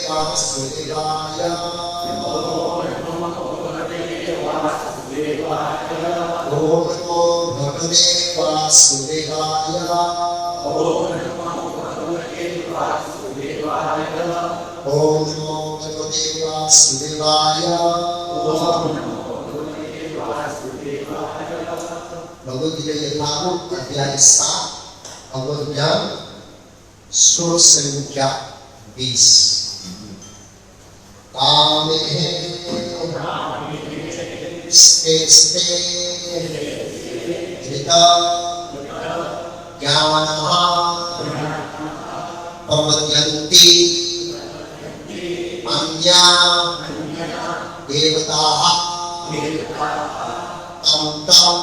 वासुदेवाय ओम नमो भगवते वासुदेवाय ओम नमो भगवते वासुदेवाय भगवद गीता यथारूप अध्याय 7 भगवद ज्ञान श्लोक संख्या 20 कामे स्ते स्ते धृता ज्ञानः प्रवद्यन्ति अन्या देवताः तं तं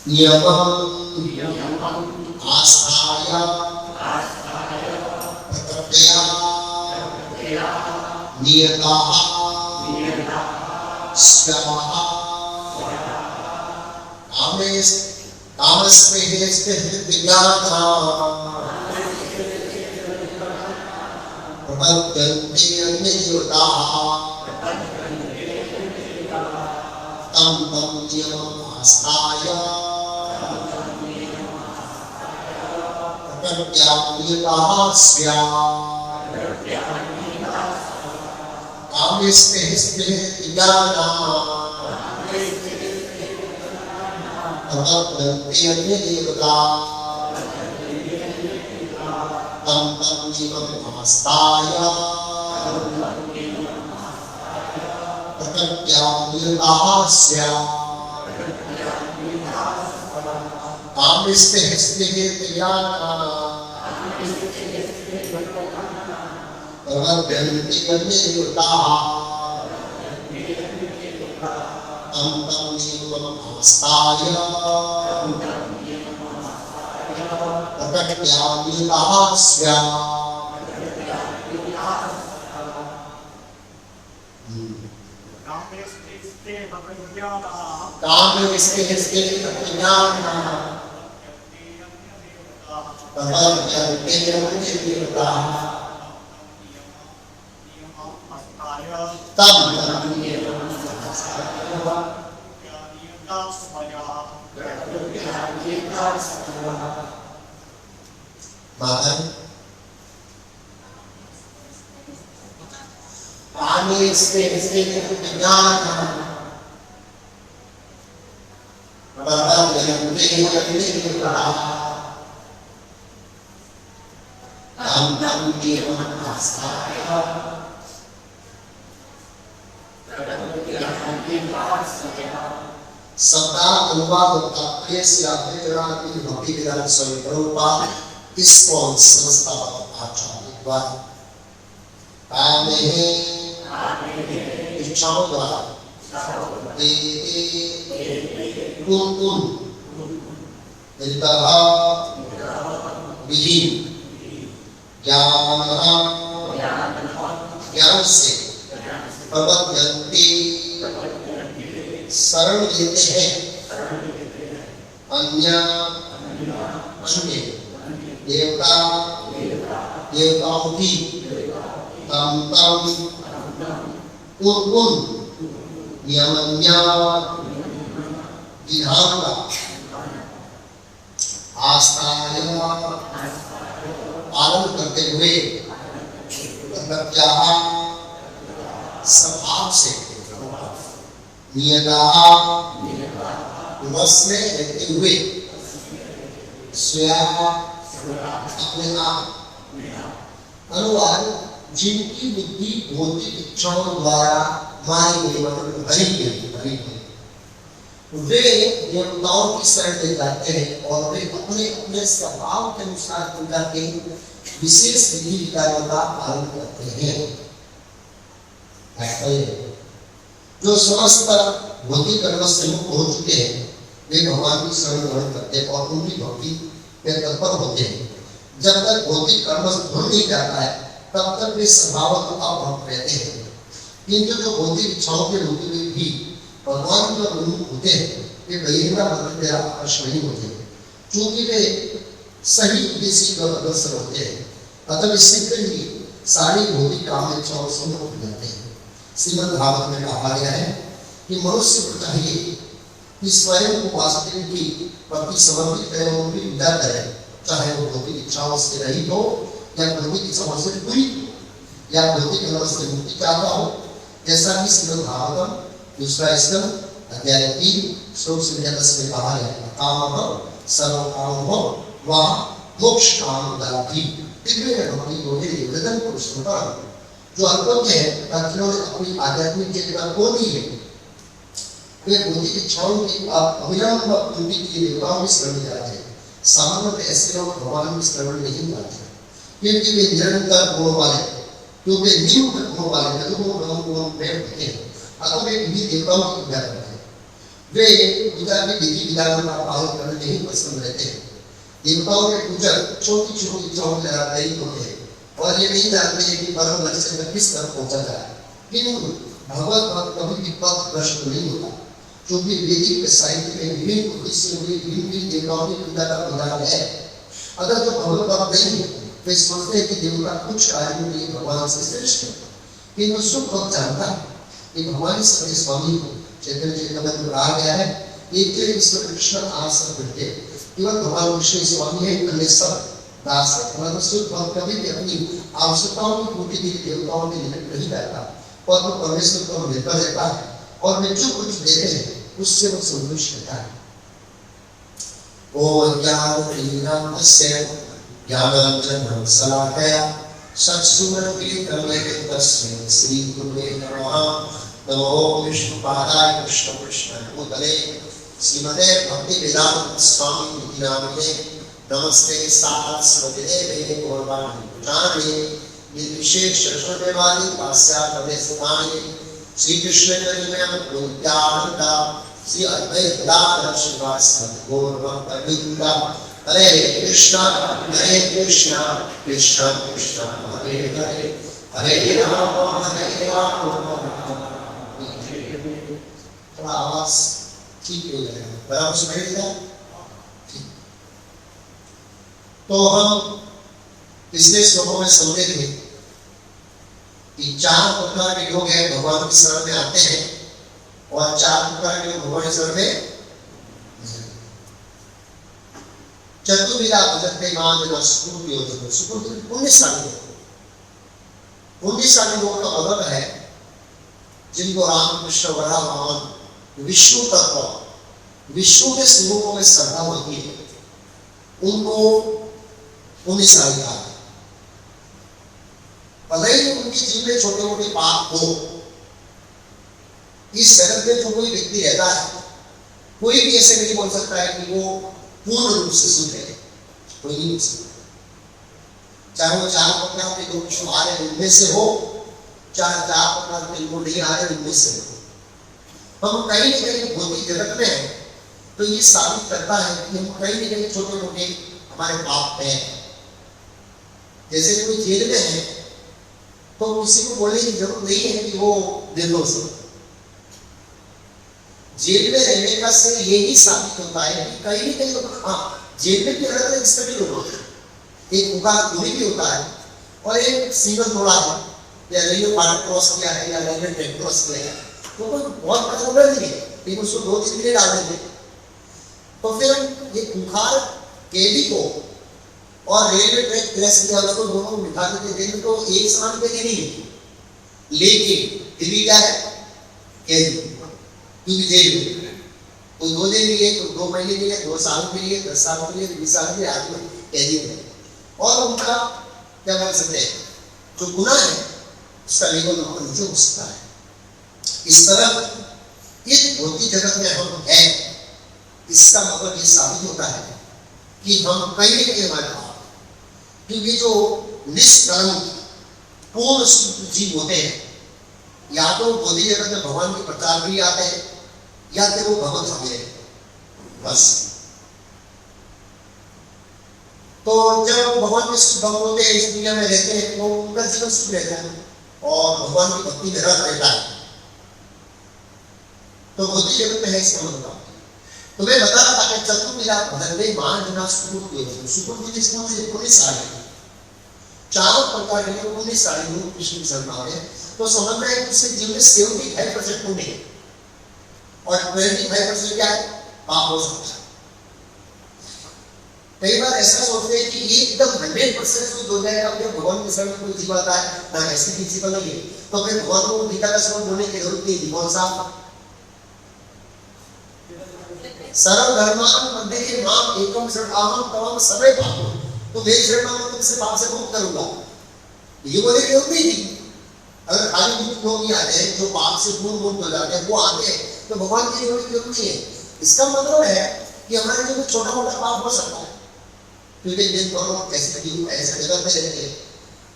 नियमम् आस्थाय प्रकृत्या नियताः स्याः कामस्तेस्ते विज्ञाता प्रवर्तन्ते अन्यदेवताः तं तं नियमम् आस्थाय प्रकृत्या नियताः स्याः कामस्तेस्ते विज्ञाता प्रवर्तन्ते अन्यदेवताः तं तं नियमम् आस्थाय प्रकृत्या नियताः स्याः कामस्तेस्ते विज्ञाता प्रवर्तन्ते अन्यदेवताः तं तं नियमम् आस्थाय प्रकृत्या नियताः स्याः कामस्तेस्ते विज्ञाता प्रवर्तन्ते अन्यदेवताः तं तं नियमम् मातन कामस्तेस्ते विज्ञाता प्रवर्तन्ते अन्यदेवताः तं तं नियमम् आस्थाय सत्ता अनुवाद तात्पर्य से अभिप्राय भक्ति विधान स्वामी प्रभुपाद इसकोन संस्थापक आचार्य द्वारा कामे इच्छाओं द्वारा कुन विधि ज्ञान से प्रवर्तन्ते शरण लेते हैं अन्य देवताओं की तम तम उन नियमन्या विधान का आस्थाय पालन करते हुए स्वभाव से वश में रहते हुए स्वयं अपने आप अनुवाद जिनकी बुद्धि भौतिक इच्छाओं द्वारा मारी गई भरी गई वे देवताओं की शरण ले जाते हैं और वे अपने अपने स्वभाव के अनुसार उनका के विशेष विधि विधानों का पालन करते हैं। जो समस्त भौतिक कर्म से मुक्त हो चुके हैं वे भगवान की शरण ग्रहण करते हैं और उनकी भक्ति में तत्पर होते हैं। जब तक भौतिक कर्म धुल नहीं जाता है तब तक वे स्वभावतः अभक्त रहते हैं, किंतु जो भौतिक इच्छाओं के होते हुए भी भगवान जो उन्मुख होते हैं वे बहिर्मा भगवत मेरा आकर्ष नहीं होते, क्योंकि वे सही उद्देश्य का अग्रसर होते हैं। अतः इससे ही सारी भौतिक काम इच्छाओं से मुक्त करते हैं। श्रीमद् भागवत में कहा गया है कि मनुष्य को चाहिए कि स्वयं को वास्तविक की प्रति समर्पित करे और उनकी विदा करे, चाहे वो भौतिक इच्छाओं से रहित हो या भौतिक इच्छाओं से पूरी हो या भौतिक नरक से मुक्ति चाहता हो। जैसा कि श्रीमद् भागवतम दूसरा स्कंद अध्याय 3 श्लोक 10 में कहा गया है, काम सर्व काम हो वह मोक्ष काम दलाती जो अल्पज्ञ है जिन्होंने अपनी आध्यात्मिक चेतना खो दी है, वे भौतिक इच्छाओं की अविलंब पूर्ति के लिए देवताओं में शरण जाते हैं। सामान्य ऐसे लोग भगवान में शरण नहीं जाते क्योंकि वे निरंतर गुण वाले, क्योंकि निम्न गुण वाले गुण में होते हैं। अतः वे विधि देवताओं की पूजा करते हैं। वे पूजा की विधि विधानों का पालन करने नहीं पसंद रहते हैं। देवताओं के पूजक छोटी छोटी इच्छाओं के आधारित होते हैं और ये नहीं जानते कि परम लक्ष्य में किस तरह पहुंचा जाए। किंतु भगवत भक्त कभी विपद प्रश्न नहीं होता, क्योंकि वैदिक साहित्य में विभिन्न उद्देश्यों के विभिन्न देवताओं की पूजा का विधान है। अगर जो भगवत भक्त नहीं है वे सोचते हैं कि देवता कुछ कार्यों के लिए भगवान से श्रेष्ठ है, किंतु शुभ भक्त जानता है कि भगवान सत्य स्वामी को चैतन्य चेतन में कहा गया है, एक ईश्वर कृष्ण आश्रय करते केवल भगवान विष्णु स्वामी है, अन्य सब दास है। परंतु शुद्ध भक्त कभी भी अपनी आवश्यकताओं की पूर्ति के लिए देवताओं के निकट नहीं रहता और वो परमेश्वर को निर्भर रहता है और वे जो कुछ देते हैं उससे वो संतुष्ट रहता है। ओम ज्ञानस्य ज्ञानांजन शलाकया चक्षुरुन्मीलितं तस्मै श्री गुरुवे नमः। नमो विष्णुपादाय कृष्णपृष्ठभूतले श्रीमते भक्ति वेदांत स्वामी इति नामिने नमस्ते सारस्वती देवे गौरवाणी प्रचारिणे निर्विशेष शरणवादी पाश्चात्य श्री कृष्ण नित्यानंद श्री अद्वैत गदाधर श्रीवास गौर भक्तवृंद। हरे कृष्ण कृष्ण कृष्ण हरे हरे हरे राम हरे राम। थोड़ा आवाज ठीक हो जाएगा, बराबर सुनाई देगा। तो हम पिछले श्लोकों में समझे थे कि 4 प्रकार के लोग हैं भगवान की शरण में आते हैं और 4 प्रकार के लोग भगवान की शरण में चतुर्विधा भजते मान सुकृति पुण्यशाली लोग तो अलग है, जिनको रामकृष्ण वरा भगवान विष्णु तत्व विष्णु के स्वरूपों में श्रद्धा होती है, उनको पुण्यशाली कहा है। भले ही उनकी जीवन में छोटे मोटे पाप हो, इस जगत में जो कोई व्यक्ति रहता है कोई भी ऐसे नहीं बोल सकता है कि वो पूर्ण रूप से शुद्ध है, कोई नहीं बोल सकता। चाहे वो 4 प्रकार के लोग जो आ रहे उनमें से हो, चाहे 4 प्रकार के लोग नहीं आ रहे उनमें से हो। हम कहीं न कहीं भौतिक जगत में है तो ये साबित करता है कि हम कहीं न कहीं छोटे मोटे हमारे पाप हैं। जैसे कोई जेल में है तो किसी को बोलने की जरूरत नहीं है कि वो निर्दोष है। जेल में रहने का से यही साबित होता है कि कहीं न कहीं हाँ जेल में भी अलग-अलग स्थिति लोग होते हैं। एक उगार दूरी भी होता है और एक सिंगल तोड़ा है या रेलवे पार्ट क्रॉस किया है या रेलवे ट्रैक क्रॉस किया है तो कोई बहुत बड़ा प्रॉब्लम नहीं है, लेकिन उसको 2-3 दिन डाल देंगे तो फिर ये खुंखार कैदी को और रेलवे ट्रैक क्रॉस किया उसको दोनों बिठा देते दिन तो एक समान पे नहीं है, लेकिन फिर भी क्या है कैदी क्योंकि जेल में कोई 2 दिन के लिए, 2 महीने के लिए, 2 साल के लिए, 10 साल के लिए, 20 साल के लिए आदमी कैदी है और उनका क्या कर सकते हैं जो गुनाह है उसका लेवल ऊपर नीचे हो सकता है। इस तरह इस भौतिक जगत में हम हैं, इसका मतलब ये साबित होता है कि हम कहीं न कहीं हमारे पाप, क्योंकि जो निष्कलंक पूर्ण शुद्ध जीव होते हैं या तो भौतिक जगत में भगवान के प्रचार भी आते हैं या फिर वो भगवत भाग्य है बस। तो जब भगवान के शुद्ध भक्त होते हैं इस दुनिया में रहते हैं तो उनका जीवन शुद्ध रहता है और भगवान की भक्ति में रत रहता है। तो भौतिक जगत में है इसका मतलब तो मैं बता रहा था कि चतुर्विधा भदंडे मान सुकुल सुकुल इसमें 19 साल चारों प्रकार के लोग 19 साल लोग कृष्ण की शरण में, तो समझना है कि उसके जीवन में 75% पुण्य है और 25% क्या है पाप हो सकता है। कई बार ऐसा सोचते हैं कि ये एकदम 100% शुद्ध हो जाएगा, फिर भगवान के शरण में कोई जीव आता है ना, ऐसी प्रिंसिपल नहीं है। तो फिर भगवान को गीता का श्लोक बोलने की जरूरत नहीं। कौन सा? सर्व धर्मान मध्ये माम एकम शरणागम तवम सर्वे पापो, तो मेरी शरण में तुमसे पाप से मुक्त करूंगा, ये बोले कि जरूरत नहीं थी। अगर खाली मुक्त लोग ही आते हैं जो पाप से पूर्ण मुक्त हो जाते हैं, वो आते हैं तो भगवान की जरूरत नहीं है। इसका मतलब है कि हमारे जो छोटा मोटा पाप हो सकता है, क्योंकि जिन दोनों ऐसे जगह में रहते हैं,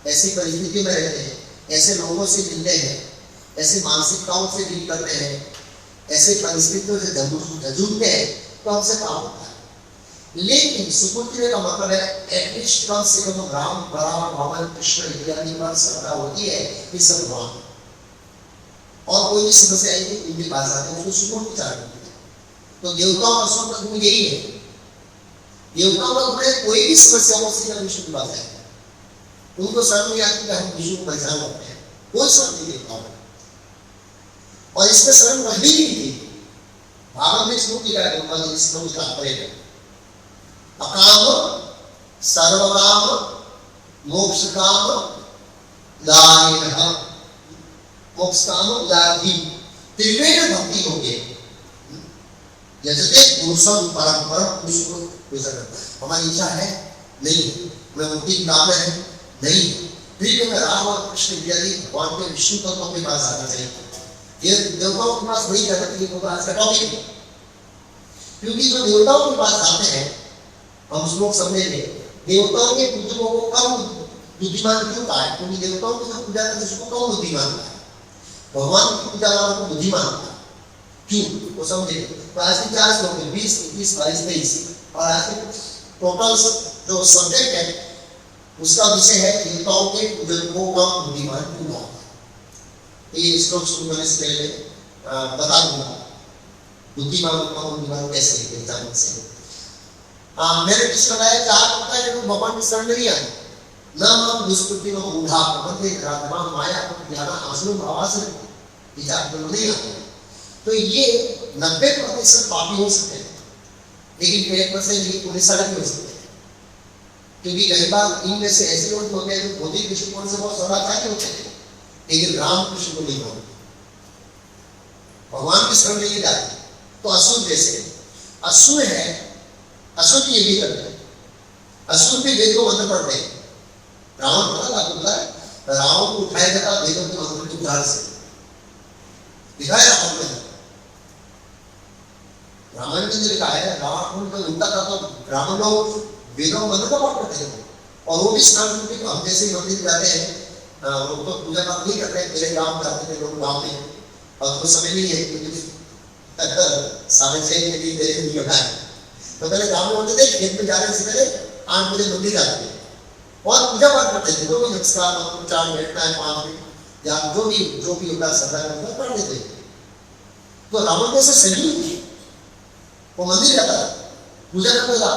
ऐसी परिस्थितियों में रहते हैं, ऐसे लोगों से मिलते हैं, ऐसे मानसिकताओं से डील करते हैं, ऐसे परिस्थितियों से जूझते हैं, तो हमसे पाप होता है। लेकिन सुपुत्र का मतलब है एटलीस्ट कम से कम राम बराबर भगवान कृष्ण इत्यादि पर श्रद्धा होती है कि सब भगवान और कोई भी समस्या आई नहीं उनके पास आते हैं, उसको सुपुत्र चाहते हैं। तो देवताओं का असुर गुण यही है, देवताओं का गुण है कोई भी समस्या हो सीधा विष्णु के पास है, उनको शर्म नहीं आती कि हम विष्णु को पहचान करते हैं, कोई शर्म नहीं देवताओं और इसमें शर्म रखनी नहीं थी। भागवत में श्लोक लिखा है, भगवान इस श्लोक का तात्पर्य अकाम सर्वकाम मोक्ष काम दायिनः, मोक्ष काम दायी त्रिवेद भक्ति हो गए। जैसे पुरुषों परंपरा पुरुष को पूजा करता है, हमारी इच्छा है नहीं, मैं मुक्ति की कामना है नहीं, फिर मैं राम और कृष्ण इत्यादि भगवान के विष्णु तत्व के पास आना चाहिए। ये देवताओं के पास वही करना चाहिए होगा आज का टॉपिक, क्योंकि जो देवताओं के पास आते हैं हम लोग समझेंगे देवताओं के पूजकों को कम बुद्धिमान क्यों कहा है, क्योंकि देवताओं की जो पूजा करते उसको कम बुद्धिमान कहा है, भगवान की पूजा वालों को बुद्धिमान कहा है। क्यों वो समझे? तो आज की 4 श्लोक है, 20, 21, 22, 23 और आज के टोटल जो सब्जेक्ट है उसका विषय है देवताओं के पूजकों का बुद्धिमान क्यों कहा। ये श्लोक शुरू करने से पहले बता दूंगा बुद्धिमान का बुद्धिमान कैसे पहचान से। मैंने डिस्कस किया 4 प्रकार के लोग भगवान की शरण नहीं आए, नाम दुष्कृति में उठा प्रबंध राजमा माया ज्ञान आसनु भावासन विचार में नहीं आते। तो ये 90% पापी हो सकते हैं, लेकिन 1% ये पुलिस नहीं हो सकते, क्योंकि कई बार इनमें से ऐसे लोग होते हैं जो भौतिक दृष्टिकोण से बहुत सदाचारी होते हैं, लेकिन राम कृष्ण को नहीं मानते, भगवान की शरण नहीं जाते। तो असुर जैसे असुर है, असुर भी ये भी करते हैं, असुर भी वेद को मंत्र पढ़ते हैं। रावण पता आपको पता है, रावण को उठाया जाता वेदों के मंत्र के उद्धार से दिखाया हमने। रामायण में लिखा है रावण को उल्टा था तो ब्राह्मण लोग वेदों को मंत्र का पाठ करते थे, और वो भी स्नान करके हम जैसे मंदिर जाते हैं वो तो पूजा पाठ नहीं करते हैं, मेरे गाँव जाते थे लोग गाँव में, और कुछ समय नहीं है क्योंकि 6:30 के लिए नहीं होता है, तो पहले गाँव में होते थे खेत में जाने से पहले 8 बजे मंदिर जाते थे और पूजा पाठ करते थे, जो भी नमस्कार उच्चारण बैठना है 5 मिनट या जो भी होता श्रद्धा का पढ़ लेते। तो रावण जैसे सही वो मंदिर जाता था, पूजा करता था,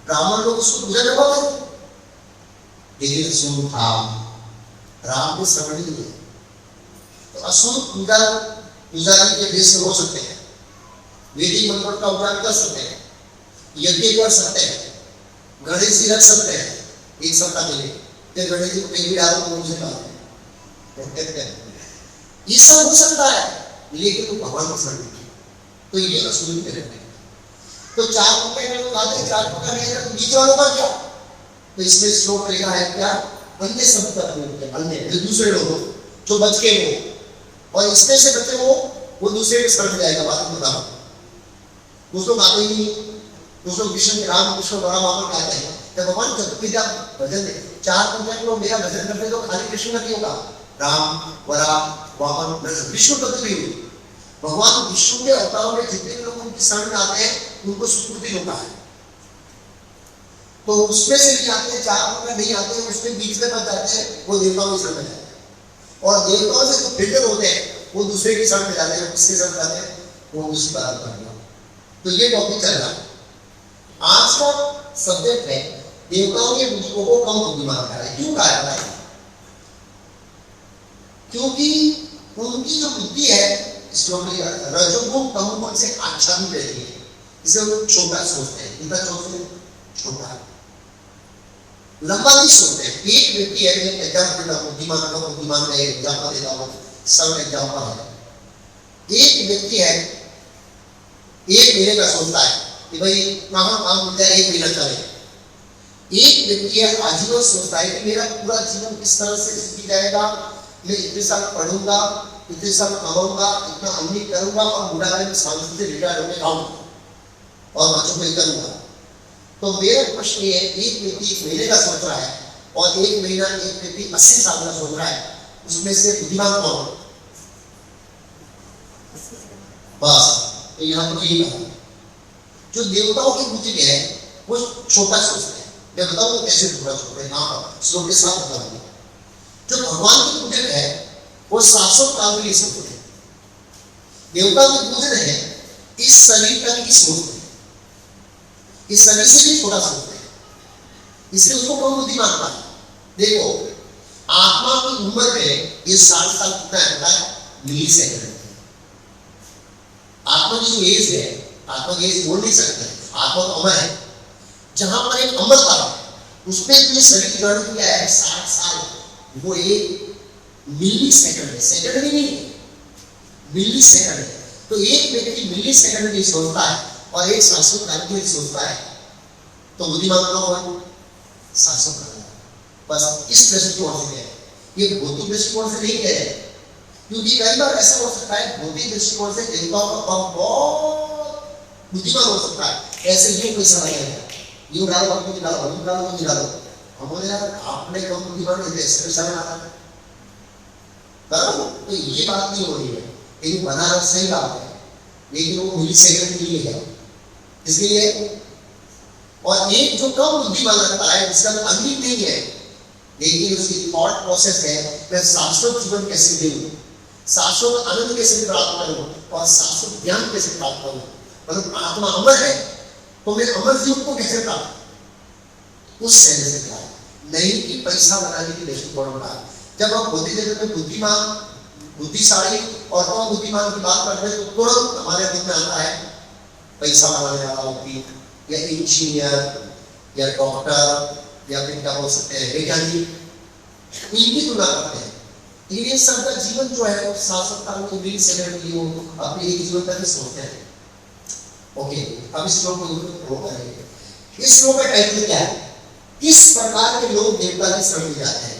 ब्राह्मण लोग उसको पूजा करवाते थे, लेकिन सुन था राम को श्रवण नहीं है। तो असुर पुजारी के देश में हो सकते हैं, वैदिक मंत्र का उच्चारण कर सकते हैं, यज्ञ कर सकते हैं, गणेश जी रख सकते हैं एक सप्ताह के लिए, फिर गणेश जी को कहीं भी डालो तो उनसे डालते हैं, ये सब हो सकता है, लेकिन वो भगवान को शरण नहीं। तो ये असुर भी रहते हैं। तो 4 प्रकार के लोग आते हैं, 4 प्रकार के बीच वालों का क्या? तो इसमें श्लोक लिखा है क्या? अन्य सब अन्य जो दूसरे लोग जो बच के हो और इसमें से बचे वो दूसरे के शरण जाएगा। बात बताओ, कुछ लोग आते ही कुछ लोग विष्णु राम कृष्ण बड़ा बाबा कहते हैं, जब भगवान पिता भजन दे 4 प्रकार के लोग मेरा भजन करते तो खाली कृष्ण नहीं होगा, राम वरा वामन विष्णु तत्व भी होगी। भगवान विष्णु के अवतारों में जितने लोग उनकी शरण में आते हैं उनको सुकृति होता है, तो उसमें से भी आते हैं 4 प्रकार नहीं आते हैं, उसमें बीच में बच जाते हैं, वो देवताओं की शरण में जाते हैं, और देवताओं से जो फिल्टर होते हैं वो दूसरे की शरण में जाते हैं, किसके शरण जाते हैं? वो उसी बात करना तो ये टॉपिक चल रहा है। आज का सब्जेक्ट है देवताओं के पुस्तकों को कम बुद्धिमान कहा है। क्यों कहा जाता है? क्योंकि उनकी जो बुद्धि है रजोगुण तमोगुण से आच्छादित रहती है, इसे वो छोटा सोचते हैं। कितना सोचते हैं? छोटा, लंबा नहीं सोचते हैं। एक व्यक्ति है, बुद्धिमान का एग्जाम्पल देता हूँ, सब एग्जाम्पल है। एक व्यक्ति है, एक महीने का सोचता है कि भाई कहाँ काम मिल जाए, एक महीना चले। एक व्यक्ति है आजीवन सोचता है कि मेरा पूरा जीवन किस तरह से बीत जाएगा, मैं इतने साल पढ़ूंगा, इतने साल कमाऊंगा, इतना अमीर करूंगा और बुढ़ापे में शांति से रिटायर होने आऊंगा और बच्चों को करूंगा। तो मेरा प्रश्न ये है, एक व्यक्ति एक महीने का सोच रहा है और एक महीना एक व्यक्ति 80 साल का सोच रहा है, उसमें से बुद्धिमान कौन? बस यहाँ पर यही कहा। जो देवताओं की बुद्धि में है वो छोटा सोचते हैं। मैं बताऊँ कैसे छोटा सोचते हैं, हाँ श्लोक के साथ बताऊंगा। जो भगवान की बुद्धि में है वो शाश्वत काल के लिए सोचते हैं। देवता की बुद्धि में है इस शरीर का नहीं सोचते, इस शरीर से भी छोटा सोचते हैं, इसलिए उसको कौन बुद्धिमान मानता है? देखो आत्मा की उम्र में ये 60 साल कितना है? मिली सेकंड। आत्मा की जो एज है, आत्मा की एज बोल नहीं सकते, आत्मा तो अमर है। जहां पर एक अमरता है उसमें जो शरीर ग्रहण किया है 60 साल, वो एक मिली सेकंड है, सेकंड भी नहीं है, मिली सेकंड है। तो एक व्यक्ति मिली सेकंड में सोचता है और एक शाश्वत काल के लिए सोचता है, तो बुद्धिमान कौन? शाश्वत काल। बस इस दृष्टिकोण से है, ये भौतिक दृष्टिकोण से नहीं कह रहे, क्योंकि कई बार ऐसा हो सकता है भौतिक दृष्टिकोण से देवताओं का काम बहुत बुद्धिमान हो सकता है। ऐसे यूं कोई समय है, यूं डालो मुझे डालो, यूं डालो मुझे डालो, हमारे यार आपने कम बुद्धिमान हो जैसे समय आता है। तो ये बात नहीं हो रही है, लेकिन बनाना सही बात है, लेकिन वो मिली सेकंड के लिए है, इसलिए। और एक जो कम बुद्धिमान लगता है उसका अमीर नहीं है, लेकिन उसकी थॉट प्रोसेस है मैं शाश्वत जीवन कैसे दूं, शाश्वत आनंद कैसे प्राप्त करूं और शाश्वत ज्ञान कैसे प्राप्त करूं। मतलब आत्मा अमर है तो मैं अमर जीवन को कैसे प्राप्त, उस सेंस से कहा, नहीं कि पैसा बनाने की दृष्टिकोण का। जब हम भौतिक जगत में बुद्धिमान, बुद्धिशाली और कम बुद्धिमान की बात करते हैं तो तुरंत हमारे दिन में आता है पैसा बनाने वाला व्यक्ति या इंजीनियर या डॉक्टर या फिर क्या बोल सकते हैं वैज्ञानिक, इनकी तुलना करते हैं। लेकिन सबका जीवन जो है वो शाश्वत काल में 20 सेकंड की वो अपने एक जीवन तक सोचते हैं। ओके, अब इस श्लोक को रोक करेंगे। इस श्लोक का टाइटल क्या है? किस प्रकार के लोग देवता की शरण में जाते हैं,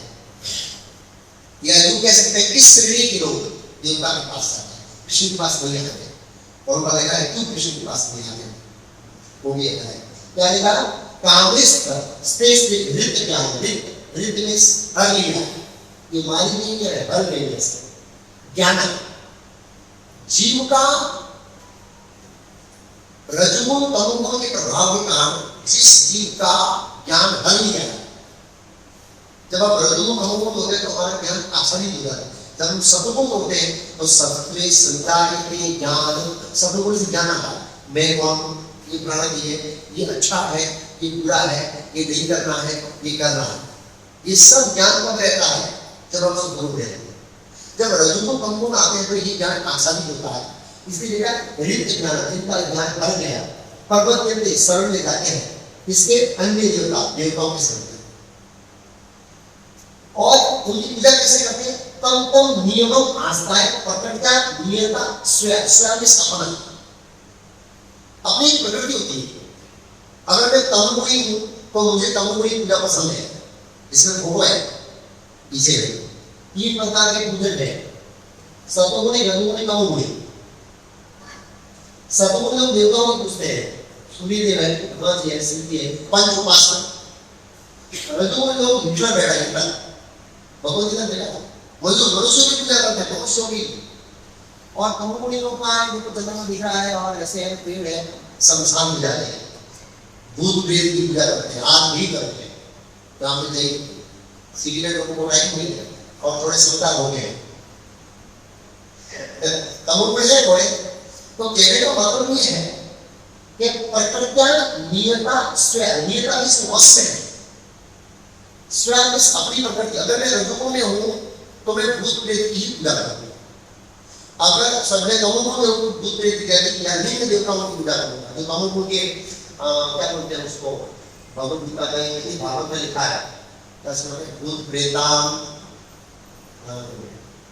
या यूं कह सकते हैं किस श्रेणी के लोग देवता के पास जाते हैं, कृष्ण के पास नहीं आते। और उनका लिखा है क्यों कृष्ण के पास नहीं आते, वो भी है। क्या लिखा? कांग्रेस पर स्पेस में नृत्य क्या है? नृत्य में हर लीला, ये मारी नहीं है, हर लीला से ज्ञान जीव का रजोगुण तमोगुण के प्रभाव के कारण जिस जीव का ज्ञान हर लिया, जब आप रजोगुण तमोगुण होते हैं तो हमारा ज्ञान आसानी हो जाता है। जब हम सतोगुण होते हैं तो सत्व संतान ज्ञान, सतोगुण से ज्ञान आता है, मैं कौन, ये प्राणी है, ये अच्छा है, ये बुरा है, ये नहीं करना है, ये करना है, ये सब ज्ञान कब रहता है? जब हम लोग गुरु रहते हैं। जब रजोगुण तमोगुण आते हैं तो ये ज्ञान आसानी होता है, इसलिए नृत्य ज्ञान, इनका ज्ञान बढ़ गया। पर्वत के शरण ले जाते हैं इसके अन्य देवताओं के शरण, और उनकी पूजा कैसे करते हैं? तम तम नियमम आस्थाएं प्रकृति नियता स्वयं स्थापना, अपनी एक प्रकृति होती है। अगर मैं तमोगुणी हूं तो मुझे तमोगुणी पूजा पसंद है, इसमें फोटो है पीछे, 3 प्रकार के पूजन है, सतोगुणी, रजोगुणी, तमोगुणी। सतोगुण लोग देवताओं को पूछते हैं, सूर्यदेव है, ब्रह्मा जी है, शिव जी है, पंच उपासना। रजोगुण लोग हिटलर बैठा है, भगवत गीता बैठा, वो जो मनुष्य की पूजा करते हैं मनुष्यों की। और तमोगुणी लोग का देखो चंद्रमा दिख रहा है और ऐसे है, पेड़ है, शमशान में जाते हैं, भूत प्रेत की पूजा करते हैं, आज भी करते हैं। राम जी सिगरेट को राइट मिल गए और थोड़े समझदार हो गए, तमोगुण से थोड़े। तो कहने का मतलब ये है कि प्रकृत्या नियता स्वयं, नियता इस वस्तु है, स्वयं इस अपनी प्रकृति। अगर मैं रजोगुण में हूं तो मैं भूत प्रेत की पूजा करूंगा, अगर सबने तमोगुण में हूं भूत प्रेत की या लिंग देवताओं की पूजा करूंगा। तो तमोगुण के क्या बोलते हैं उसको, भगवत गीता में भागवत में लिखा है भूत प्रेताम,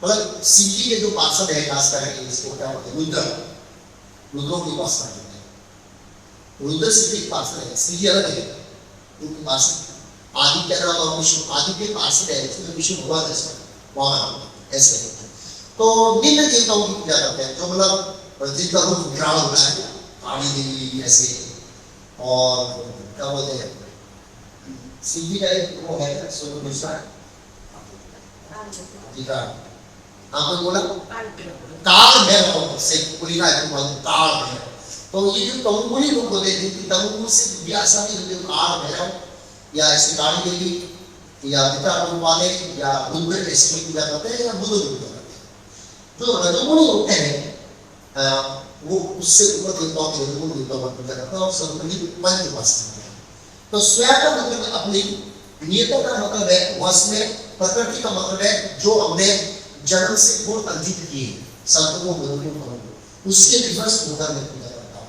मतलब शिव जी के जो पार्षद है खास करके इसको क्या बोलते हैं रुद्र, रुद्रों की उपासना करते हैं। रुद्र शिव के पार्षद है, शिव जी अलग है उनके पार्षद। आदित्य नाम और विष्णु, आदित्य पार्षद है इसमें विष्णु भगवान है वहां ऐसे होते हैं। तो निम्न देवताओं की पूजा करते हैं जो मतलब जिनका रूप विकराल होता है, काली देवी ऐसे, और क्या बोलते हैं शिव जी का एक वो है दूसरा आपने बोला काल भैरव से पुलिना है काल भैरव। तो ये जो तमोगुणी लोग होते हैं जिनकी तमोगुण से व्यासा नहीं होते, काल भैरव या ऐसे काली देवी या पिता रूप वाले या रुद्र ऐसे की पूजा करते हैं या बुद्ध की पूजा करते हैं। जो रजोगुणी होते हैं वो उससे ऊपर देवताओं के रजोगुण देवताओं की पूजा करते हैं और सर्वपरि पंच उपासना करते हैं। तो स्वयं का मतलब अपनी नियतों का मतलब है वश में, प्रकृति का मतलब है जो हमने जन्म से गुण अर्जित किए संतों को उसके विवश होकर मैं पूजा करता हूँ।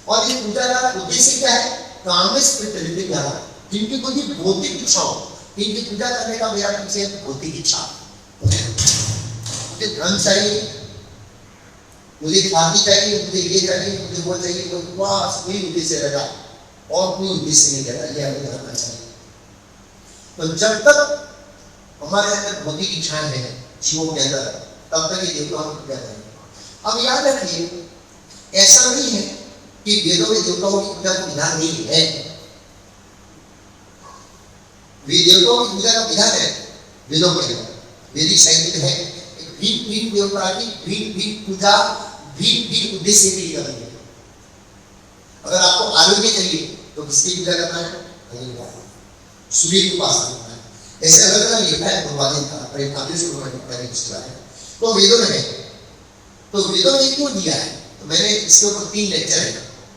और ये पूजा का उद्देश्य क्या है, कामेश प्रत्यलित ज्ञान, जिनकी कोई भौतिक इच्छाओं, इनकी पूजा करने का मेरा पीछे भौतिक इच्छा, मुझे धन चाहिए, मुझे शादी चाहिए, मुझे ये चाहिए, मुझे वो चाहिए, बस कोई उद्देश्य रहेगा और कोई उद्देश्य नहीं रहेगा, ये हमें करना चाहिए। तो जब तक हमारे अंदर भौतिक इच्छाएं हैं जीवों के अंदर, तब तक ये देवताओं की पूजा करेंगे। अब याद रखिए ऐसा नहीं है कि वेदों में देवताओं की पूजा का विधान नहीं है, वे देवताओं की पूजा का विधान है वेदों के अंदर, वैदिक साहित्य है। भिन्न देवता की भिन्न पूजा भिन्न उद्देश्य के लिए करनी है। अगर आपको आरोग्य चाहिए तो किसकी पूजा करना है, सूर्य की उपासना करना है। ऐसे अलग अलग लिखा है भगवान का तो वेदों में है। तो वेदों में क्यों दिया है, तो मैंने इसके ऊपर 3 लेक्चर है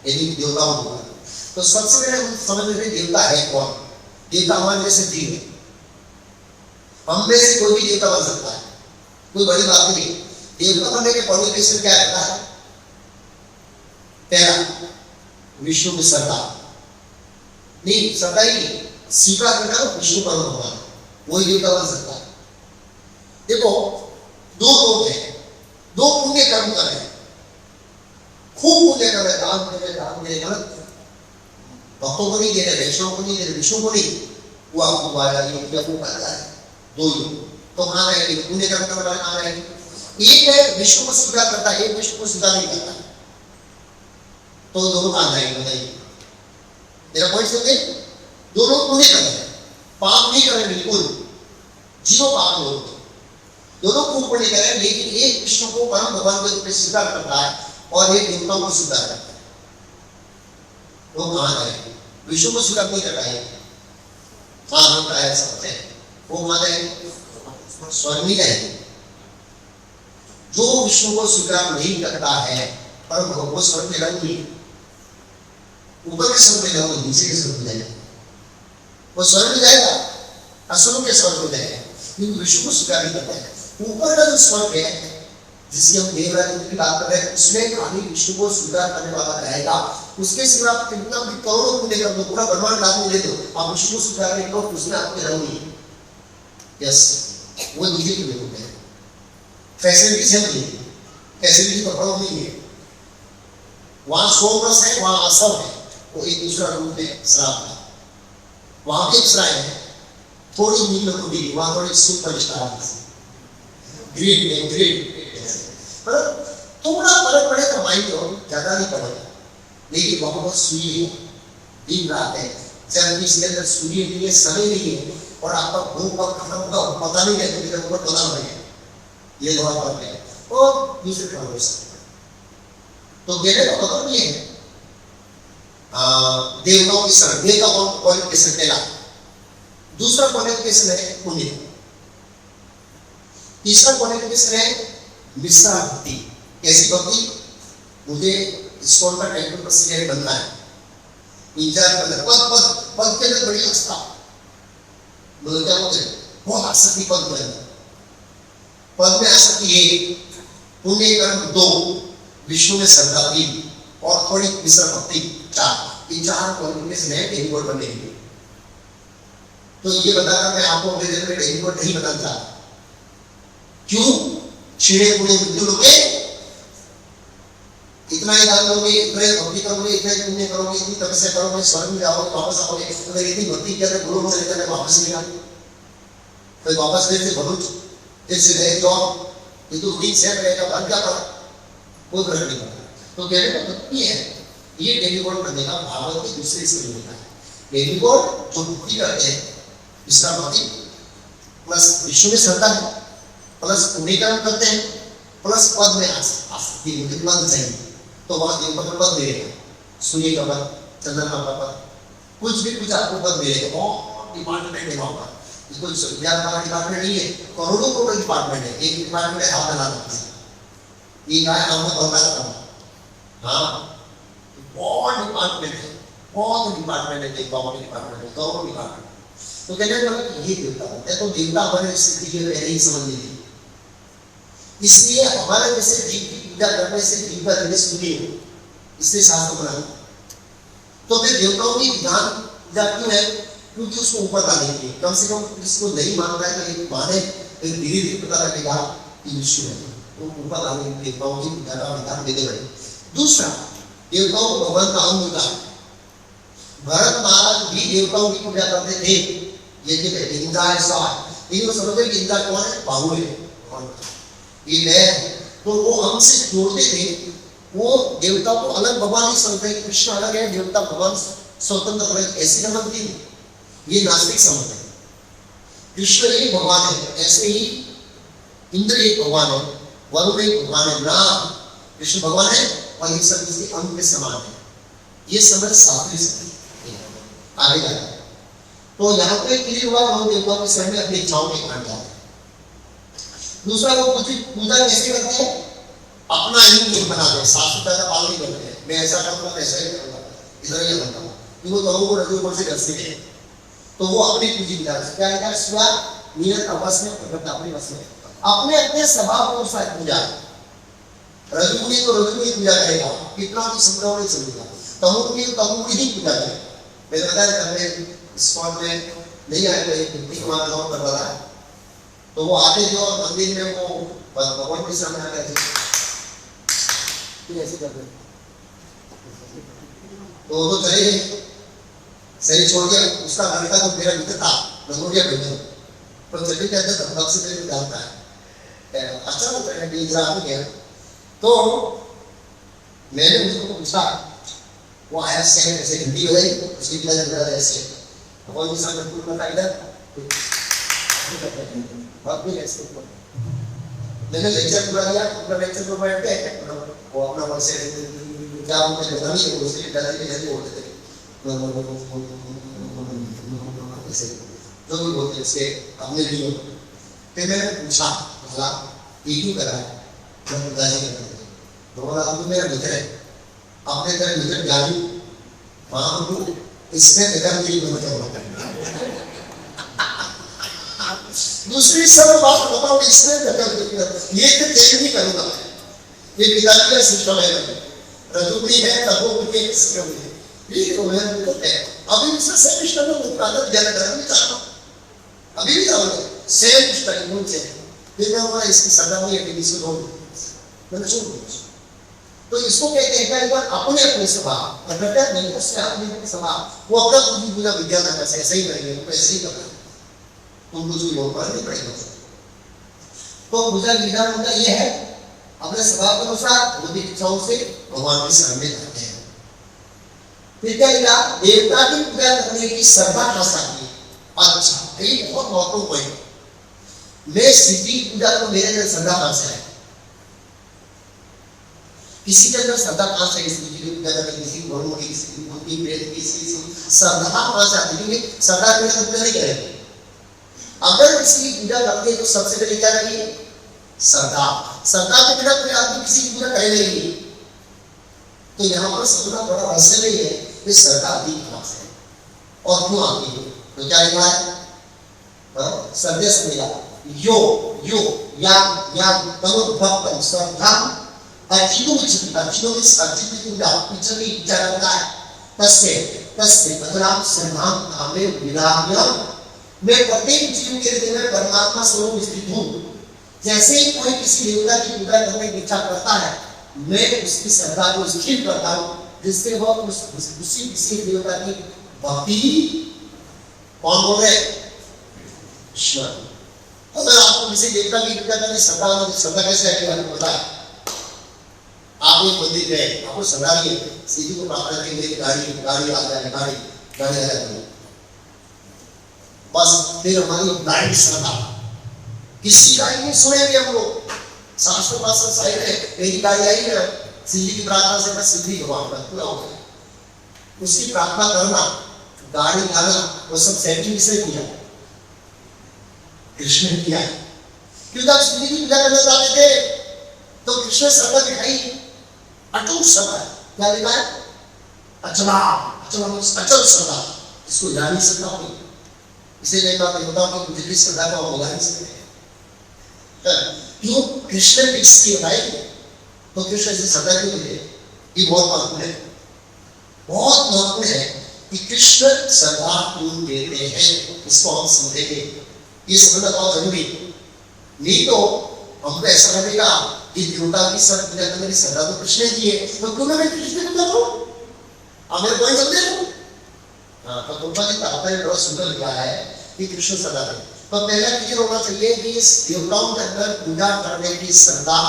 यदि देवताओं को। तो सबसे पहले हम समझ रहे देवता है कौन। देवता हमारे जैसे जीव है, हम में से कोई भी देवता बन सकता है, कोई बड़ी बात नहीं। देवता बनने के क्वालिफिकेशन क्या रहता है, पहला विष्णु की श्रद्धा, नहीं श्रद्धा ही स्वीकार करना विष्णु पर भगवान, वही देवता बन सकता है। देखो 2 लोग हैं, 2 पुण्य कर्म कर रहे हैं, खूब पुण्य कर रहे हैं, दान दे रहे, गलत भक्तों को नहीं दे रहे, वैष्णव को नहीं दे रहे, विष्णु को नहीं, वो आपको मारा ये वो करता है। 2 लोग तो कहाँ रहेंगे, पुण्य कर्म करने वाले कहाँ रहेंगे। एक है विष्णु को स्वीकार करता है, एक विष्णु को स्वीकार नहीं करता, तो दोनों कहाँ रहेंगे बताइए। मेरा पॉइंट समझे, दोनों पुण्य कर रहे हैं, पाप नहीं कर रहे बिल्कुल, जीरो पाप लोग, दोनों खूब पुण्य कर रहे हैं। लेकिन एक विष्णु को परम भगवान के रूप में स्वीकार करता है और एक देवताओं को स्वीकार करता है, वो कहाँ रहेंगे। विष्णु को स्वीकार नहीं करता है, हाँ हम प्राय सकते हैं, वो माने स्वर्ग में जाएंगे। जो विष्णु को स्वीकार नहीं करता है पर वो स्वर्ग में जाएंगे, ऊपर के स्वर्ग में जाओगे, नीचे के स्वर्ग में जाएगा, वो स्वर्ग में जाएगा, असुरों के स्वर्ग में जाएगा, क्योंकि विष्णु को स्वीकार नहीं करता है। ऊपर का जो स्वर्ग है जिसकी हम देवराज की बात कर रहे हैं, उसमें खाली विष्णु को स्वीकार करने वाला रहेगा। उसके सिवा आप कितना भी करोड़ों पुण्य कर दो, पूरा ब्रह्मांड लाभ ले दो, आप विष्णु को स्वीकार नहीं करो, उसमें आपके रहोगे। यस, वो नीचे की लोग हैं, फैसिलिटी से नहीं, फैसिलिटी का प्रभाव नहीं है। वहां सोमरस है, वहां असव है, वो एक दूसरा रूप है श्राप है। वहां पे श्राय है, थोड़ी नील होगी, वहां थोड़ी सुपर स्टार ग्रीन है, ग्रीन पर थोड़ा फर्क पड़ेगा, माइंड ज्यादा नहीं पड़ेगा, लेकिन वहां बहुत सूर्य दिन रात है। जब इसके अंदर सूर्य के लिए समय नहीं है और आपका भूख और खत्म होगा पता नहीं है, तो ऊपर पता नहीं है, ये बहुत फर्क है। और दूसरे तो कहने का मतलब ये है देवताओं की शरण, देवताओं क्वालिफिकेशन पहला। दूसरा क्वालिफिकेशन है पुण्य, तीसरा क्वालिफिकेशन है मिश्रा भक्ति। कैसी भक्ति, मुझे स्टोन का टाइटल पर सीरियल बनना है, इंचार्ज बनना, पद के अंदर बड़ी आस्था, बोल क्या बोलते बहुत आसक्ति पद में, पद में आसक्ति एक, पुण्य कर्म दो, विष्णु में श्रद्धा तीन और थोड़ी मिश्र भक्ति चार, इन चार कॉम्बिनेशन है डेलीगोड बनने के लिए। तो ये बताकर मैं आपको अपने जन्म में डेलीगोड नहीं बताना चाहता। क्यों? छीड़े पूरे मृत्यु लोगे, इतना ही दान करोगे, इतने भक्ति करोगे, इतने पुण्य करोगे, इतनी तपस्या करोगे, स्वर्ग में जाओगे, वापस आओगे, अगर इतनी भक्ति किया तो गुरु से लेकर वापस नहीं आए, फिर वापस गए थे भरूच, फिर से गए जॉब, ये तो रूटीन सेट रहेगा, बन क्या पड़ा, वो ग्रहण नहीं करता। तो कहने का मतलब ये है, ये डेलीगोड करने का भागवत की दूसरी स्थिति होता है। डेलीगोड जो भक्ति करते हैं, इसका भक्ति प्लस विष्णु में श्रद्धा है, प्लस पुण्यकर्म करते हैं, प्लस पद में आसक्ति पद चाहिए, तो वहां देव का पद मिलेगा, सूर्य का पद, चंद्रमा का पद, कुछ भी कुछ आपको पद मिलेगा। बहुत डिपार्टमेंट है वहां पर, इसको डिपार्टमेंट नहीं है, करोड़ों करोड़ डिपार्टमेंट है, एक डिपार्टमेंट है हाथ लगाना, ये गाय हम करना, हाँ बहुत डिपार्टमेंट है, बहुत डिपार्टमेंट है, बहुत डिपार्टमेंट है, करोड़ों डिपार्टमेंट। तो कहने का मतलब ये देवता होता है, तो देवता हमारे स्थिति के पहले ही समझ लीजिए। इसलिए हमारे जैसे जीव की पूजा करने से जीव का दिवस सुनी हो, इसलिए शास्त्र बना। तो फिर देवताओं की विधान पूजा क्यों है? क्योंकि उसको ऊपर लाने के लिए, कम से कम इसको नहीं मानता है तो एक माने, फिर धीरे धीरे पता लगेगा कि विष्णु है, तो ऊपर लाने के लिए देवताओं की पूजा का विधान देते बने। दूसरा, देवताओं को भगवान का अंग होता है। भरत महाराज भी देवताओं की पूजा करते थे, ये इंद्र है साथ, लेकिन समझते कि इंद्र कौन है? बाहु है, ये है, तो वो हमसे जोड़ते थे, वो देवता को अलग भगवान नहीं समझते, कृष्ण अलग है, देवता भगवान स्वतंत्र अलग, ऐसी समझ थी, ये नास्तिक समझ है। कृष्ण एक भगवान है, ऐसे ही इंद्र एक भगवान है, वरुण एक भगवान है, ब्रह्मा कृष्ण भगवान है, और ये सब इसके अंग के समान है। ये समझ शास्त्रीय समझ आगे जाए तो यहाँ पे क्लियर हुआ, हम देवताओं के स्वयं में अपनी इच्छाओं के मान जाते हैं। दूसरा, वो कुछ पूजा कैसे करते हैं? अपना ही नियम बनाते हैं, शास्त्र का पालन नहीं करते हैं, मैं ऐसा करूंगा, मैं ऐसा ही करूंगा, इधर ये बनता हूँ, क्योंकि तो वो रजोगुण से करते हैं, तो वो अपनी पूजी विधा क्या है, स्व नियत अवश्य में प्रकट अपने वश में, अपने अपने स्वभाव अनुसार पूजा। रजोगुणी तो रजोगुणी पूजा करेगा, कितना भी समझाओ नहीं समझेगा, तमोगुणी तो तमोगुणी ही पूजा करेगा। मैंने बताया करने स्पॉट में नहीं आए तो एक व्यक्ति को वहां कर रहा है, तो वो आते थे और मंदिर में वो भगवान के सामने आ गए थे, ऐसे कर रहे, तो वो तो चले गए, सही छोड़ दिया। उसका घर का जो मेरा मित्र था, रंगोलिया भैया, तो चलिए कहते धर्मदास से मेरे जानता है, अच्छा होता है कि इधर आ गया, तो मैंने उसको पूछा, वो आया से ऐसे हिंदी हो गई, उसकी क्या जरूरत है ऐसे, भगवान के सामने पूर्ण बता इधर, बात भी ऐसे मैंने लेक्चर पूरा दिया, पूरा लेक्चर को बैठ के वो अपना मन से क्या मुझे पता नहीं, उसके दादाजी के जरिए होते थे ऐसे जो भी बोलते उसके अपने लिए। फिर मैंने पूछा, बोला ये क्यों करा है? दादाजी करते थे, तो बोला अब तो मेरा मित्र है, अपने तरह मित्र जानी वहां इसमें निकल के मतलब दूसरी सरल बात बताओ, इसमें ये तो चेंज नहीं करूंगा, ये पिताजी का सिस्टम है, रजोगुणी है तमोगुणी है, सिस्टम है, ये तो है। अभी इसका सेम सिस्टम में उत्पादन ज्यादा करना भी चाहता हूँ, अभी भी चाहूंगा सेम सिस्टम मुझसे, फिर मैं बोला इसकी सजा नहीं है कि इसको रोक, मैंने छोड़ दिया। तो इसको कहते हैं कि अपने अपने स्वभाव, अगर नहीं उससे अपने स्वभाव, वो अपना बुद्धि पूजा विद्या का कैसे ऐसे ही करेंगे, वो ऐसे ही करना, उनको जो लोग पढ़ने पड़ेगा। तो पूजा विधान उनका ये है, अपने स्वभाव के अनुसार बुद्धि इच्छाओं से भगवान के शरण में जाते हैं। फिर क्या मिला? देवता की पूजा करने की श्रद्धा कहाँ से आती है? अच्छा, ये बहुत महत्वपूर्ण है। मैं सिद्धि पूजा को मेरे अंदर श्रद्धा कहाँ से है? किसी के अंदर श्रद्धा कहाँ से? किसी की पूजा करने, किसी भगवान की, किसी की भक्ति प्रेम, किसी श्रद्धा कहाँ से आती है? क्योंकि श्रद्धा के बिना पूजा नहीं करेंगे। अगर किसी की पूजा करते हैं तो सबसे पहले क्या रखिए? श्रद्धा। श्रद्धा के बिना कोई आदमी किसी की पूजा करेगा ही नहीं। तो यहाँ पर समझना बड़ा रहस्य नहीं है कि श्रद्धा अधिक कहाँ से है और क्यों आती है। तो क्या लिखा है? श्रद्धे से मिला यो यो याम याम तमोभक्तम श्रद्धा अर्चितुमिच्छति अर्चितुमिच्छति विचारता है तस्य तस्य बदलाव श्रद्धां कामे विराम्य। मैं प्रत्येक जीव के हृदय में परमात्मा स्वरूप स्थित हूँ। जैसे ही कोई किसी देवता की पूजा करने की इच्छा करता है, मैं उसकी श्रद्धा को स्थिर करता हूँ, जिससे वह उसी किसी देवता की भक्ति। कौन बोल रहे? ईश्वर। अगर आपको किसी देवता की पूजा करने श्रद्धा कैसे आएगी आपको पता है? आप एक मंदिर गए, आपको श्रद्धा नहीं है, सीधी को प्रार्थना करेंगे गाड़ी गाड़ी आ जाए, गाड़ी गाड़ी आ जाए, बस फिर हमारी ब्लाइंड श्रद्धा। किसी का ही नहीं सुनेंगे हम लोग। शास्त्र भाषण सही है, मेरी गाड़ी आई है, सीधी की प्रार्थना से मैं सीधी भगवान पूरा हो गया। उसकी प्रार्थना करना, गाड़ी लाना, वो सब सेटिंग से किया, कृष्ण ने किया। क्योंकि आप सीधी की पूजा करना चाहते थे तो कृष्ण श्रद्धा दिखाई अटूट श्रद्धा। क्या लिखा है? अचला अचल श्रद्धा, इसको जान नहीं सकता कोई। इसीलिए मैं आपको बताऊं कि मुझे श्रद्धा का होगा नहीं सकते। क्यों? कृष्ण ने फिक्स किया भाई, तो कृष्ण से श्रद्धा क्यों मिले? ये बहुत महत्वपूर्ण है, बहुत महत्वपूर्ण है कि कृष्ण श्रद्धा क्यों देते हैं, इसको हम समझेंगे। ये समझना बहुत जरूरी है। नहीं तो हमको ऐसा लगेगा कि देवता की सब पूजा करने की श्रद्धा तो कृष्ण दी है, तो क्यों मैं कृष्ण पूजा करूं? हमें कोई समझे नहीं। हाँ, तो तुमने कहा था बहुत सुंदर लिखा है कि कृष्ण श्रद्धा है। तो पहला क्लियर होना चाहिए कि इस देवताओं के अंदर पूजा करने की श्रद्धा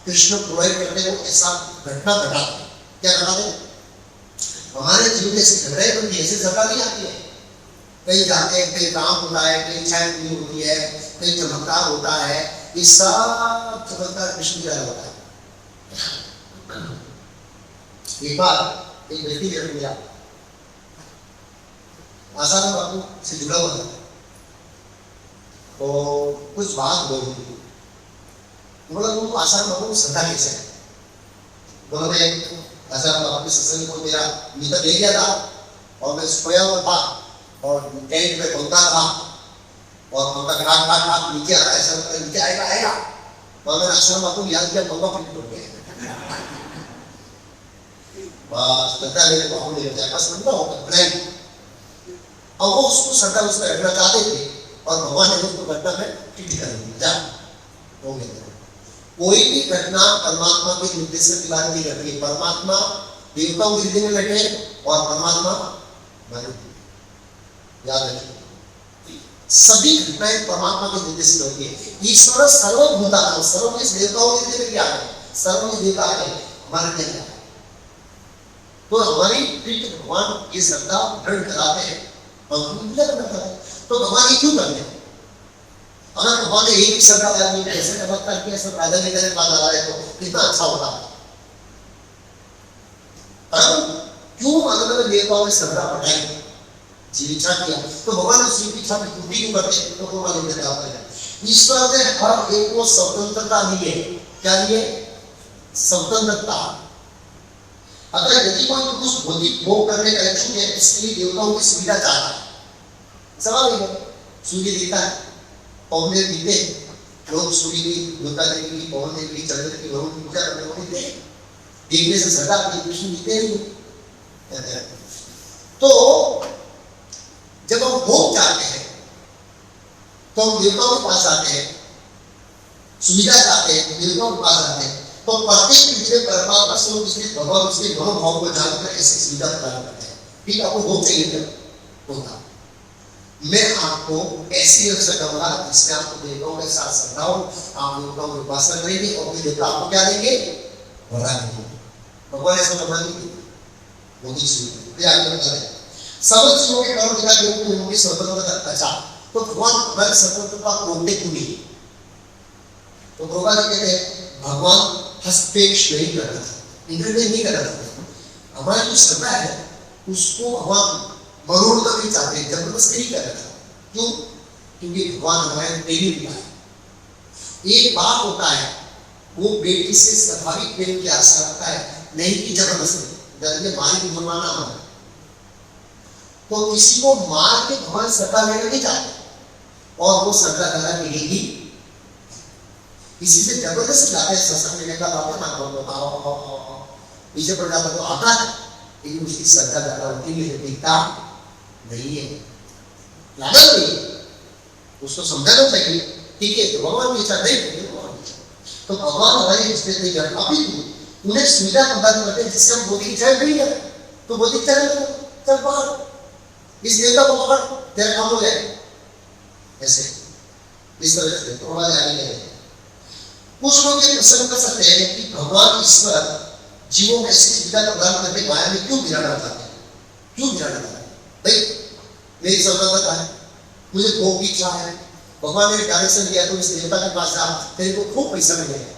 कृष्ण प्रोवाइड करते हो, ऐसा घटना घटा। क्या घटा दे? हमारे जीवन में ऐसी घटनाएं बनती है, ऐसी श्रद्धा नहीं आती है। कहीं जाते हैं, कहीं काम होता है, कहीं इच्छाएं पूरी होती है, कहीं चमत्कार होता है। ये सब चमत्कार कृष्ण की होता है। एक बार एक व्यक्ति मेरे मिला, आसाराम बाबू से जुड़ा हुआ था, तो कुछ बात बोली थी। बोला तुम आसाराम बाबू को श्रद्धा कैसे है? बोला मैं आसाराम बाबू के सत्संग को मेरा मित्र ले गया था और मैं सोया हुआ था और टेंट में बोलता था और मतलब घाट नीचे आ रहा है, ऐसा नीचे आएगा तो मैंने आश्रम बाबू को याद किया, मम्मा पर टूट गए। बस श्रद्धा मेरे बाबू ने बताया बस बनता होगा ब्लैंक। और वो उसको श्रद्धा उसमें रखना चाहते थे और भगवान ने उसको घटना में ठीक कर दिया। हो गया। कोई भी घटना परमात्मा के निर्देश के बाद नहीं घटती। परमात्मा देवताओं के हृदय में बैठे और परमात्मा याद रखिए, सभी घटनाएं परमात्मा के निर्देश से होती है। ईश्वर सर्वभूतानां, सर्व इस देवताओं के हृदय में क्या है? सर्व देवता है, हमारे क्या है? तो हमारी प्रीत भगवान की श्रद्धा दृढ़ कराते हैं और पूजा करता है। तो भगवान ये क्यों करते हैं? अगर भगवान ने एक ही श्रद्धा आदमी ने ऐसे चमत्कार किया, सब राजा ने करे बात आ रहे तो कितना अच्छा होता है। क्यों अलग-अलग देवताओं में श्रद्धा बढ़ाई? जीव इच्छा किया तो भगवान उस जीव की इच्छा की पूर्ति क्यों करते हैं? तो भगवान ने बताया ईश्वर ने हर एक को स्वतंत्रता दी है। क्या दी है? स्वतंत्रता। अगर यदि कोई कुछ भौतिक भोग करने का इच्छुक है, इसके लिए देवताओं की सुविधा चाहता है, सवाल है सूर्य देता है, पौधे देते लोग, सूर्य की देवता देवी की, पवन देवी की, चंद्र की, वरुण की पूजा करने को देते हैं। देखने से श्रद्धा की कृष्ण देते नहीं। तो जब हम भोग चाहते हैं तो हम देवताओं के पास आते हैं, सुविधा चाहते हैं देवताओं के पास आते हैं। तो प्रत्येक पीछे परमात्मा स्वरूप इसलिए भगवान उसके मनोभाव को जानकर ऐसी सुविधा प्रदान करते हैं। ठीक, आपको भोग चाहिए क्या होगा, मैं आपको ऐसी रक्षा करूंगा जिसमें आपको देवताओं के साथ श्रद्धा हो, आप देवताओं की उपासना करेंगे और फिर देवता आपको क्या देंगे? वरदान देंगे। भगवान ऐसा वरदान देंगे, बहुत सुविधा आगे बता रहे हैं। सब जीवों के कर्म दिखा के उनकी स्वतंत्रता अच्छा, तो भगवान हमारी स्वतंत्रता को रोकते क्यों नहीं? तो भगवान कहते हैं भगवान हस्तक्षेप नहीं कर रहा था, इंटरवेन नहीं कर रहा था। हमारी जो श्रद्धा है उसको भगवान मरोड़ कर नहीं चाहते, जबरदस्ती नहीं कर रहा था। क्यों? क्योंकि भगवान हमारे प्रेमी पिता है। एक बाप होता है, वो बेटी से स्वाभाविक प्रेम की आशा रखता है, नहीं कि जबरदस्ती डर के मार के मनवाना है। तो किसी को मार के भगवान श्रद्धा लेना नहीं चाहते और वो श्रद्धा करना मिलेगी। किसी से जबरदस्ती लाते हैं सत्संग लेने का बात ना पीछे पड़ जाता तो आता है, लेकिन उसकी श्रद्धा ज्यादा होती है, दिखता नहीं है, लाना नहीं, उसको समझाना चाहिए। ठीक है, तो भगवान की इच्छा नहीं, तो भगवान हमारी इसमें नहीं जाए। अभी उन्हें सुविधा प्रदान करते हैं जिससे हम बोधी की इच्छा नहीं है, तो बोधी की इच्छा चल पकड़, इस देवता को पकड़, तेरा काम हो जाए। ऐसे इस तरह से तो हमारे आगे है। कुछ लोग ये प्रश्न कर सकते हैं कि भगवान ईश्वर जीवों में ऐसी सुविधा प्रदान करके माया में क्यों गिराना चाहते हैं, क्यों गिराना चाहते हैं? भाई मेरी सर्वज्ञता है, मुझे भोग की इच्छा है, भगवान ने डायरेक्शन दिया तो इस देवता के पास जा, तेरे को खूब पैसा मिलेगा।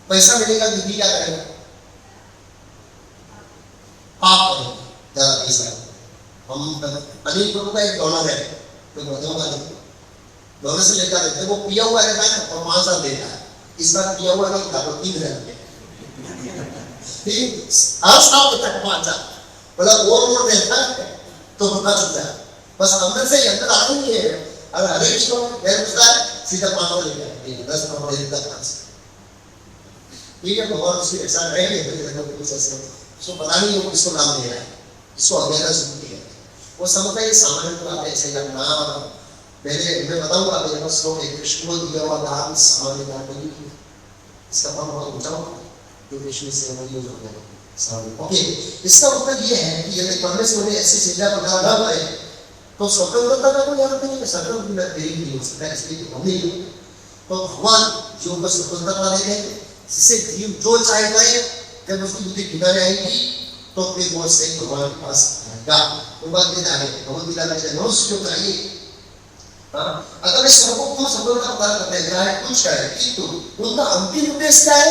पैसा मिलेगा तो क्या करेगा? पाप करेगा ज्यादा पैसा। हम अनिल प्रभु का एक डॉलर है, तो डॉलर से लेकर देते, वो पिया हुआ रहता है और 5 साल देता है। इस बार पिया हुआ नहीं था, तो 3 रहते हर साल तक 5 साल मतलब वो रहता है तो पता चलता है। बस अंदर से अंदर आते नहीं है। अगर हरे कृष्ण पूछता है सीधा 5 साल लेकर 10 नंबर दे देता है। ठीक है, भगवान उसकी ऐसा रहेंगे उसको पता नहीं हो किसको नाम दे रहा है, इसको अज्ञानता सुनती है। वो समझता है सामान्य तो आप ऐसे करना, मैं बताऊंगा मेरे पास श्लोक है, कृष्ण को दिया हुआ दान सामान्य दान नहीं है, इसका बहुत ऊंचा होगा जो कृष्ण से वही हो जाएगा। ओके, इसका मतलब ये है कि यदि परमेश्वर ने ऐसी चिंता प्रदान न करे तो स्वतंत्रता का कोई अर्थ नहीं है। स्वतंत्रता देरी नहीं हो सकता, इसलिए हम नहीं। तो भगवान जीव को स्वतंत्रता देते हैं, जिससे जीव जो चाहे करे, जब उसकी बुद्धि ठिकाने आएगी तो फिर वो से भगवान के पास आएगा। भगवान के जाने भगवदगीता में मनुष्य जो चाहिए अगर इस सर्वोत्तम स्वतंत्रता प्रदान करते हैं चाहे कुछ करे, किंतु उनका अंतिम उद्देश्य क्या है?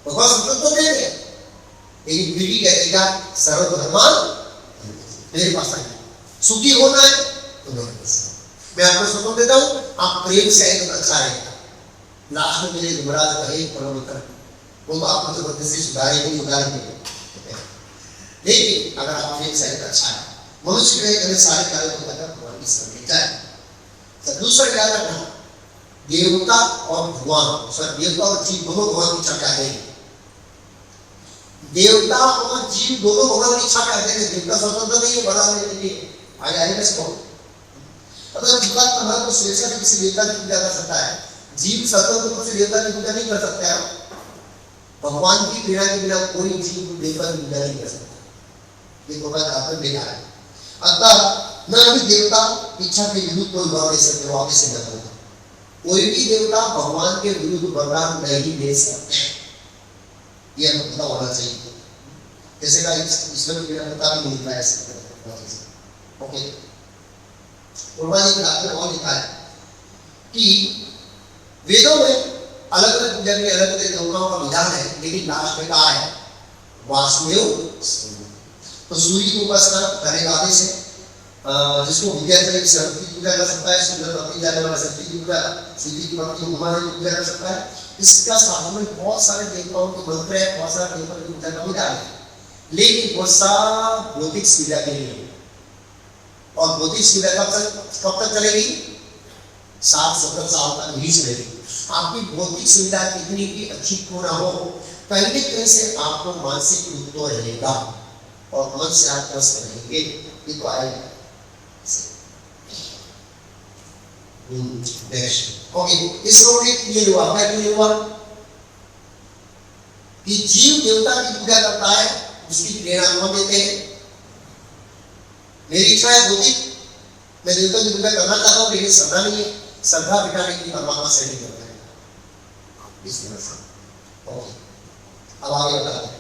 भगवान स्वतंत्रता दे रहे, लेकिन फिर भी कहेगा सर्वधर्मान मेरे पास आएगा, सुखी होना है तो मेरे पास। मैं आपको स्वतंत्र देता हूँ, आप प्रेम से आएगा तो अच्छा रहेगा। लास्ट में मेरे युवराज कहे परम वो आपको जबरदस्ती सुधारेंगे सुधारेंगे, लेकिन अगर आप प्रेम से आएगा अच्छा है। मनुष्य के सारे कार्य को करना भगवान की सर्वज्ञता है। दूसरा क्या करना, देवता और भगवान, सर देवता और जीव दोनों भगवान की इच्छा करते हैं। देवता और जीव दोनों भगवान की इच्छा करते हैं। देवता स्वतंत्र नहीं है बढ़ाने के लिए, आगे आएगा इसको। अगर जीवात्मा परमात्मा को स्वेच्छा से किसी देवता की पूजा कर सकता है, जीव स्वतंत्र रूप से देवता की पूजा नहीं कर सकता है। भगवान की प्रेरणा के बिना कोई जीव देवता की पूजा नहीं कर सकता, ये भगवान आपने देखा है। अतः न भी देवता इच्छा के विरुद्ध कोई वर दे सकते, वापस से न कोई भी देवता भगवान के विरुद्ध वरदान नहीं दे सकते, ये हमें पता होना चाहिए। जैसे का ईश्वर की पता भी मिलता है ऐसे। ओके, कुर्बानी के दाखिल और लिखा है कि वेदों में अलग अलग पूजा के अलग अलग देवताओं का विधान है, लेकिन लास्ट में कहा है वासुदेव। तो सूर्य की उपासना करने का आदेश है, जिसको विद्या चाहिए सरस्वती की पूजा कर सकता है, सुंदर पत्नी जाने वाला सरस्वती की पूजा, सिद्धि की पत्नी उमा की पूजा कर सकता है। इसका साधन में बहुत सारे देवताओं के मंत्र है, बहुत सारे देवताओं की पूजा का विधान है, लेकिन वो सब भौतिक सुविधा के लिए। और भौतिक सुविधा कब तक चलेगी? 60-70 साल तक नहीं चलेगी। आपकी भौतिक सुविधा कितनी भी अच्छी क्यों ना हो, कहीं न कहीं से आपको मानसिक रूप तो रहेगा और मन से आप त्रस्त रहेंगे, ये तो आएगा। ओके, इस रोड में क्लियर हुआ, क्या क्लियर हुआ कि जीव देवता की पूजा करता है, उसकी प्रेरणा कौन देते हैं? मेरी इच्छा है भौतिक, मैं देवता की पूजा करना चाहता हूँ, लेकिन श्रद्धा नहीं है, श्रद्धा बिठाने की परमात्मा से नहीं करता है इस तरह से। ओके, अब आगे बताते हैं।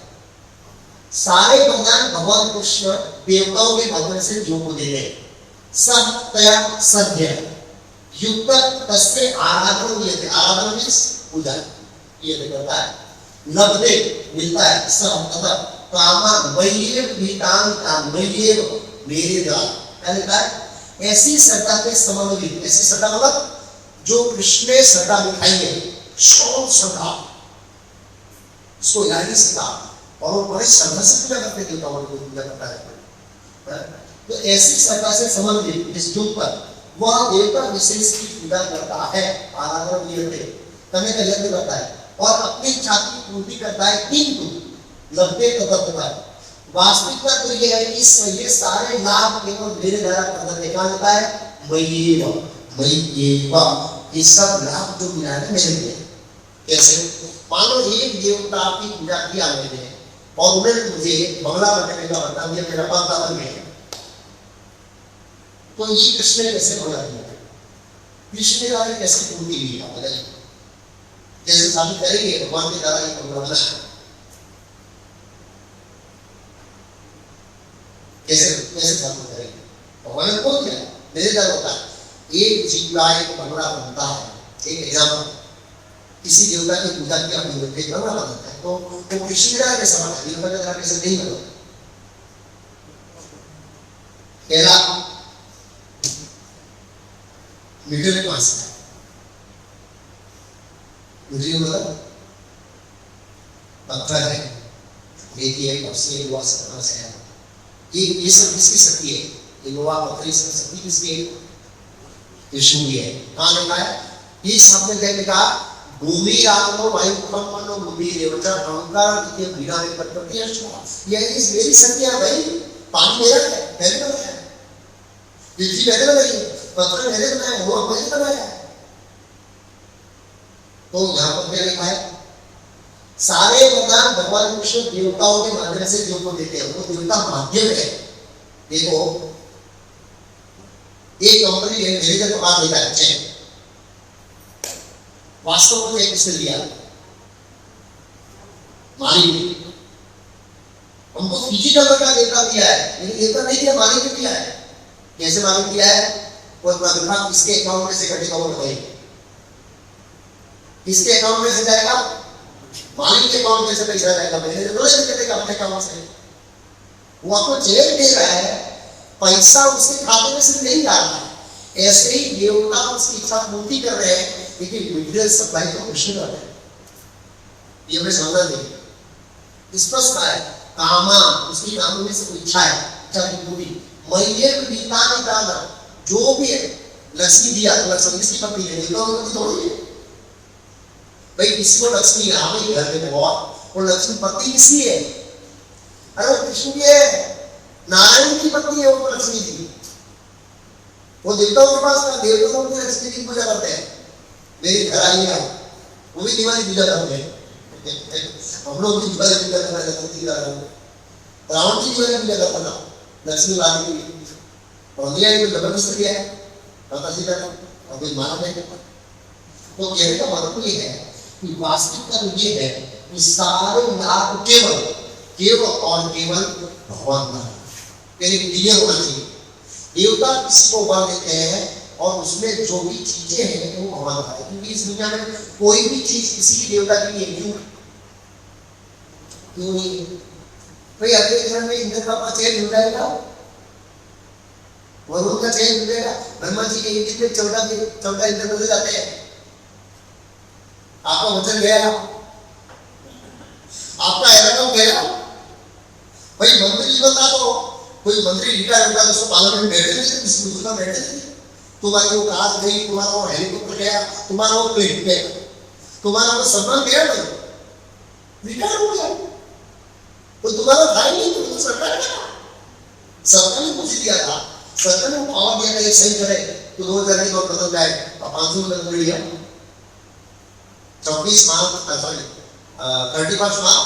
सारे वरदान भगवान कृष्ण देवताओं के भगवान से जो को दे रहे, सत्य सद्य युक्त तस्य आराधन ये आराधन मींस पूजा, ये करता है। लभते मिलता है, सब कामन वैयेव वितान काम वैयेव मेरे द्वारा, पहले कहा ऐसी श्रद्धा के समन्वित, ऐसी श्रद्धा मतलब जो कृष्ण ने श्रद्धा दिखाई है, शौक श्रद्धा उसको हिला नहीं सकता, और वो बड़े श्रद्धा से पूजा करते देवताओं को पूजा करता है। तो ऐसी श्रद्धा से संबंधित इस युग पर वह देवता विशेष की पूजा करता है, आराधना करने का यत्न करता है और अपनी इच्छा की पूर्ति करता है, किंतु लगते तत्व वास्तविकता तो यह है कि ये सारे लाभ केवल मेरे द्वारा प्रदत्त देखा जाता है, ये सब लाभ जो मिला है मेरे लिए। कैसे? मान लो एक देवता की पूजा किया मैंने और उन्होंने मुझे बंगला बनाने का बता दिया, मेरा बंगला बन गया, तो ये कृष्ण ने कैसे बंगला दिया? कृष्ण ने वाले कैसे पूर्ति हुई? जैसे शादी करेंगे भगवान के द्वारा ये बंगला बना, कैसे कैसे शादी करेंगे? भगवान ने बोल दिया मेरे द्वारा होता है। एक जीवा एक बंगला बनता है, एक एग्जाम्पल, किसी देवता की पूजा की अपनी एक बंगला बनता है, तो कृष्ण का कैसा बना? देवता का द्वारा कैसे नहीं बना? पहला मिडिल क्लास है, मुझे मतलब पत्थर है, बेटी है, उससे लोहा सपना से है, ये सब किसकी शक्ति है? ये लोहा पत्थर सब शक्ति किसकी है? कृष्ण की है। कहाँ लिखा है? इस शब्द में लिखा भूमि आत्मो वायुकंपनो भूमि देवता अहंकार के बिना में पटपटी है। ये इस मेरी शक्ति है भाई, पानी मेरा है, मैंने बनाया, पृथ्वी मैंने बनाई, पत्थर मैंने बनाया, लोहा मैंने बनाया। तो यहाँ पर क्या लिखा है? सारे वरदान भगवान कृष्ण देवताओं के माध्यम से जो को देते हैं, वो देवता माध्यम है। देखो एक कंपनी है, मेरे जगह बात देता है चेक, वास्तव में किसने दिया? मालिक ने। हमको फिजिकल का देवता दिया है, लेकिन देवता नहीं दिया, मालिक ने दिया है। कैसे मालिक दिया है? वो तनख्वाह किसके अकाउंट में से कटेगा वो बताइए? किसके अकाउंट में से जाएगा? मालिक के अकाउंट में से पैसा जाएगा, मैंने तो नहीं कटेगा अपने अकाउंट से। वो आपको चेक दे रहा है, पैसा उसके खाते में से नहीं डाल रहा है। ऐसे ही देवता उसकी इच्छा पूर्ति कर रहे हैं, लेकिन मटेरियल सप्लाई तो कृष्ण कर रहे हैं। ये हमें समझना चाहिए। स्पष्ट है, कामा उसकी कामों में से कोई इच्छा है, इच्छा की पूर्ति। मये बीता निकाला, जो भी है लक्ष्मी दिया तो लक्ष्मी किसकी पत्नी है? तो थोड़ी है भाई, किसी को लक्ष्मी आ गई घर में बहुत, और लक्ष्मी पत्नी किसकी है? अरे कृष्ण की है, नारायण की पत्नी है वो लक्ष्मी जी। वो देवताओं के पास देवताओं की लक्ष्मी की पूजा करते हैं। मेरे घर आई है, वो भी दिवाली पूजा करते हैं, हम लोग भी दिवाली पूजा करते हैं। रावण की दिवाली पूजा करता था लक्ष्मी लाने के लिए, और दिया है जबरदस्त किया है माता सीता ने, और कोई माना नहीं करता। तो कहने का मतलब ये है कि वास्तविकता तो ये है कि सारे लाभ केवल और केवल भगवान का क्लियर होना चाहिए। देवता किसी को वर देते हैं और उसमें जो भी चीजें हैं वो भगवान का है, क्योंकि इस दुनिया में कोई भी चीज किसी देवता के लिए क्यों नहीं? कोई अगले जन्म में इंद्र का चयन हो जाएगा, वरुण का चयन हो जाएगा, ब्रह्मा जी के यज्ञ में 14 इंद्र बदल जाते हैं। आपका वचन गया, आपका एलान गया। भाई मंत्री जीवन था तो कोई मंत्री रिटायर होगा तो उसको पार्लियामेंट में बैठे थे, किसी दूसरा बैठे थे। तुम्हारी वो कार गई, तुम्हारा वो हेलीकॉप्टर गया, तुम्हारा वो प्लेन गया, तुम्हारा वो सम्मान गया, नहीं रिटायर हो गया तो तुम्हारा भाई नहीं, तो सरकार ने पूछ दिया था, सरकार ने पावर दिया था ये सही करे तो 2000 की नोट बदल जाए, 500 बदल गया। 24 मार्च सॉरी 31 मार्च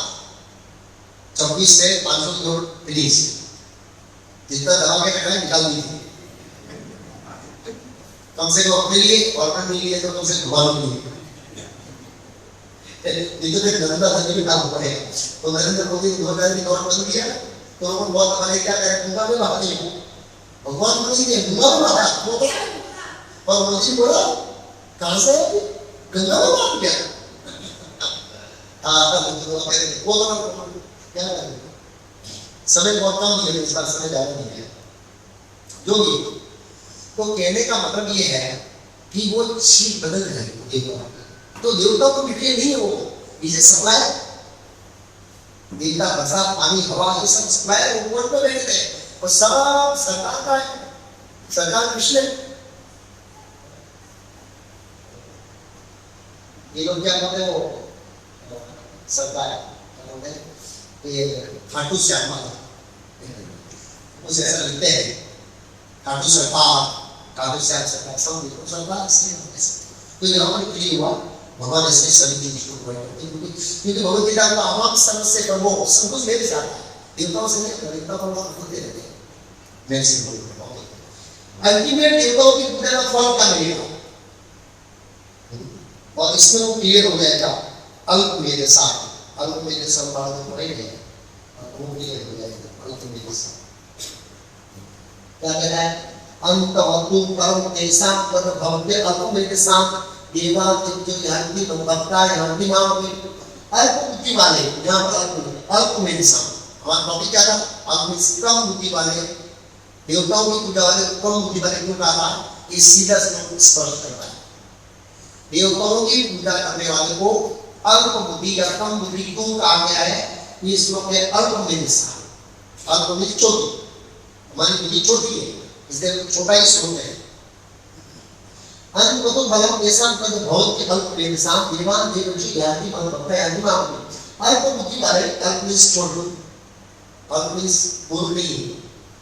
24 से 500 करोड़ रिलीज, जितना दवा के कटाए निकाल दीजिए, कम से कम अपने लिए गवर्नमेंट मिली है तो कम से भगवान के लिए। नरेंद्र मोदी भी काम पड़ेगा, तो नरेंद्र मोदी 2000 की नोट बंद किया तो लोगों बहुत हमारे क्या करें, गंगा में बहा नहीं, भगवान मोदी ने गंगा में बहा, और मोदी बोला कहां से गंगा में बहा क्या? क्या समय बहुत कम है, इस बार समय ज्यादा नहीं है जो भी। तो कहने का मतलब ये है कि वो चीज बदल जाएगी। तो देवता को बिखरे नहीं है, वो इसे सप्लाई देता बसा पानी हवा ये सब सप्लाई ऊपर पर रहते हैं और सब सरकार का है, सरकार कृष्ण ये लोग क्या कहते हैं वो सरकार क्या कहते हैं ये खाटू श्यामा उसे ऐसा लिखते हैं खाटू सरकार खाटू श्याम सरकार सब सरकार से तो यहाँ पर क्लियर हुआ भगवान ऐसे सभी चीज को क्योंकि भगवत गीता का आवाम सर्वस्य कर्मो सब कुछ मेरे साथ है देवताओं से नहीं देवताओं को होते रहते हैं मेरे से बोल अल्टीमेट देवताओं की पूजा का फल क्या मिलेगा और इसमें वो क्लियर हो जाएगा अल्प मेरे संवाद में पड़े गए वो क्लियर हो जाएगा अल्प मेरे साथ क्या कहता है अंत वस्तु कर्म ऐसा पर भव्य अल्प मेरे साथ देवा जो यानी भक्ता यानी मां में अल्प बुद्धि वाले यहां पर अल्प में इंसान हमारा टॉपिक क्या था अल्प में कम बुद्धि वाले देवताओं की पूजा वाले कम बुद्धि वाले क्यों कहा ये सीधा स्पर्श करता है देवताओं की पूजा करने वाले को अल्प बुद्धि या कम बुद्धि क्यों कहा गया है ये श्लोक है अल्प में इंसान अल्प में छोटी हमारी बुद्धि छोटी है इसलिए छोटा ही श्लोक है अंत तो भगवान ऐसा पद बहुत के अल्प में इंसान देवान देवजी यानी मन भक्ता यानी मां अल्प बुद्धि वाले अल्प में छोटू अल्प में पूर्णी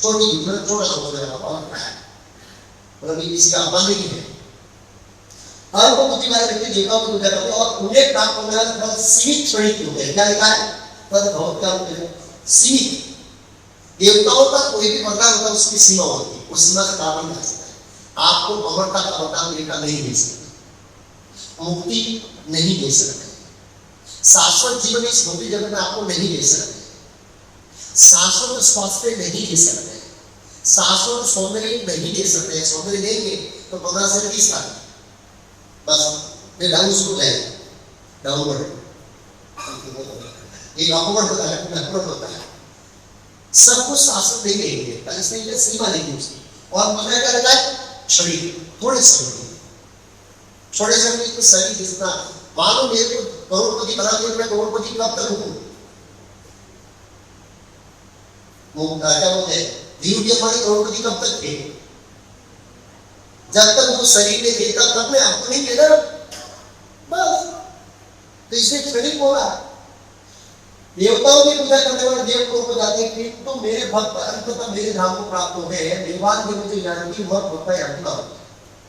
छोटी मतलब छोटा हो गया और मतलब किसी का मन नहीं है अल्प बुद्धि वाले व्यक्ति देवताओं को पूजा करते और उन्हें प्राप्त होने वाला फल सीमित श्रेणी के होते हैं क्या लिखा है पद बहुत क्या होते हैं सीमित देवताओं का कोई भी वरदान होता है उसकी सीमा होती है उस सीमा से पार नहीं जा सकता आपको अमरता का वरदान लेकर नहीं दे सकते मुक्ति नहीं दे सकते शाश्वत जीवन इस भौतिक जगत में आपको नहीं दे सकते शाश्वत स्वास्थ्य नहीं दे सकते शाश्वत सौंदर्य नहीं दे सकते सौंदर्य देंगे तो 15 से 20 साल बस फिर डाउन शुरू है डाउनवर्ड एक अपवर्ड होता है फिर अपवर्ड होता है सब कुछ शाश्वत नहीं देंगे इसलिए सीमा नहीं उसकी और मगर क्या रहता है शरीर थोड़े समय तो शरीर जितना मानो मेरे को करोड़पति बना दिया मैं करोड़पति कब तक हूँ वो क्या बोलते हैं धीरू के हमारे करोड़पति कब तक थे जब तक वो शरीर में देता तब मैं आपको नहीं देना बस तो इसलिए शरीर बोला देवताओं की पूजा करने वाले देव को जाते हैं कि तो मेरे भक्त अंततः मेरे धाम को प्राप्त हो गए हैं देवान के मुझे ज्ञान की मत होता है अंत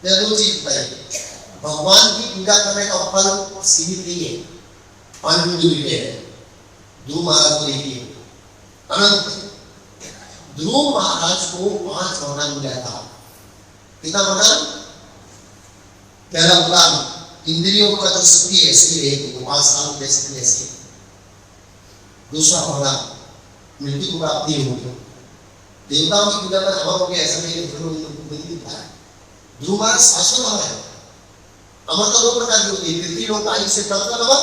ये दो चीज बताइए भगवान की पूजा करने का फल सीमित नहीं है अनलिमिटेड है ध्रुव महाराज को देखिए अनंत ध्रुव महाराज को 5 वरदान मिला था कितना वरदान पहला वरदान इंद्रियों का जो शक्ति ऐसी है 5 साल में ऐसी दूसरा वरदान मृत्यु को प्राप्ति होगी देवताओं की पूजा में अमर हो गया ऐसा नहीं है ध्रुव महाराज शाश्वत अमर है अमरता 2 प्रकार की होती है पृथ्वी लोक आयुष से प्राप्त अमर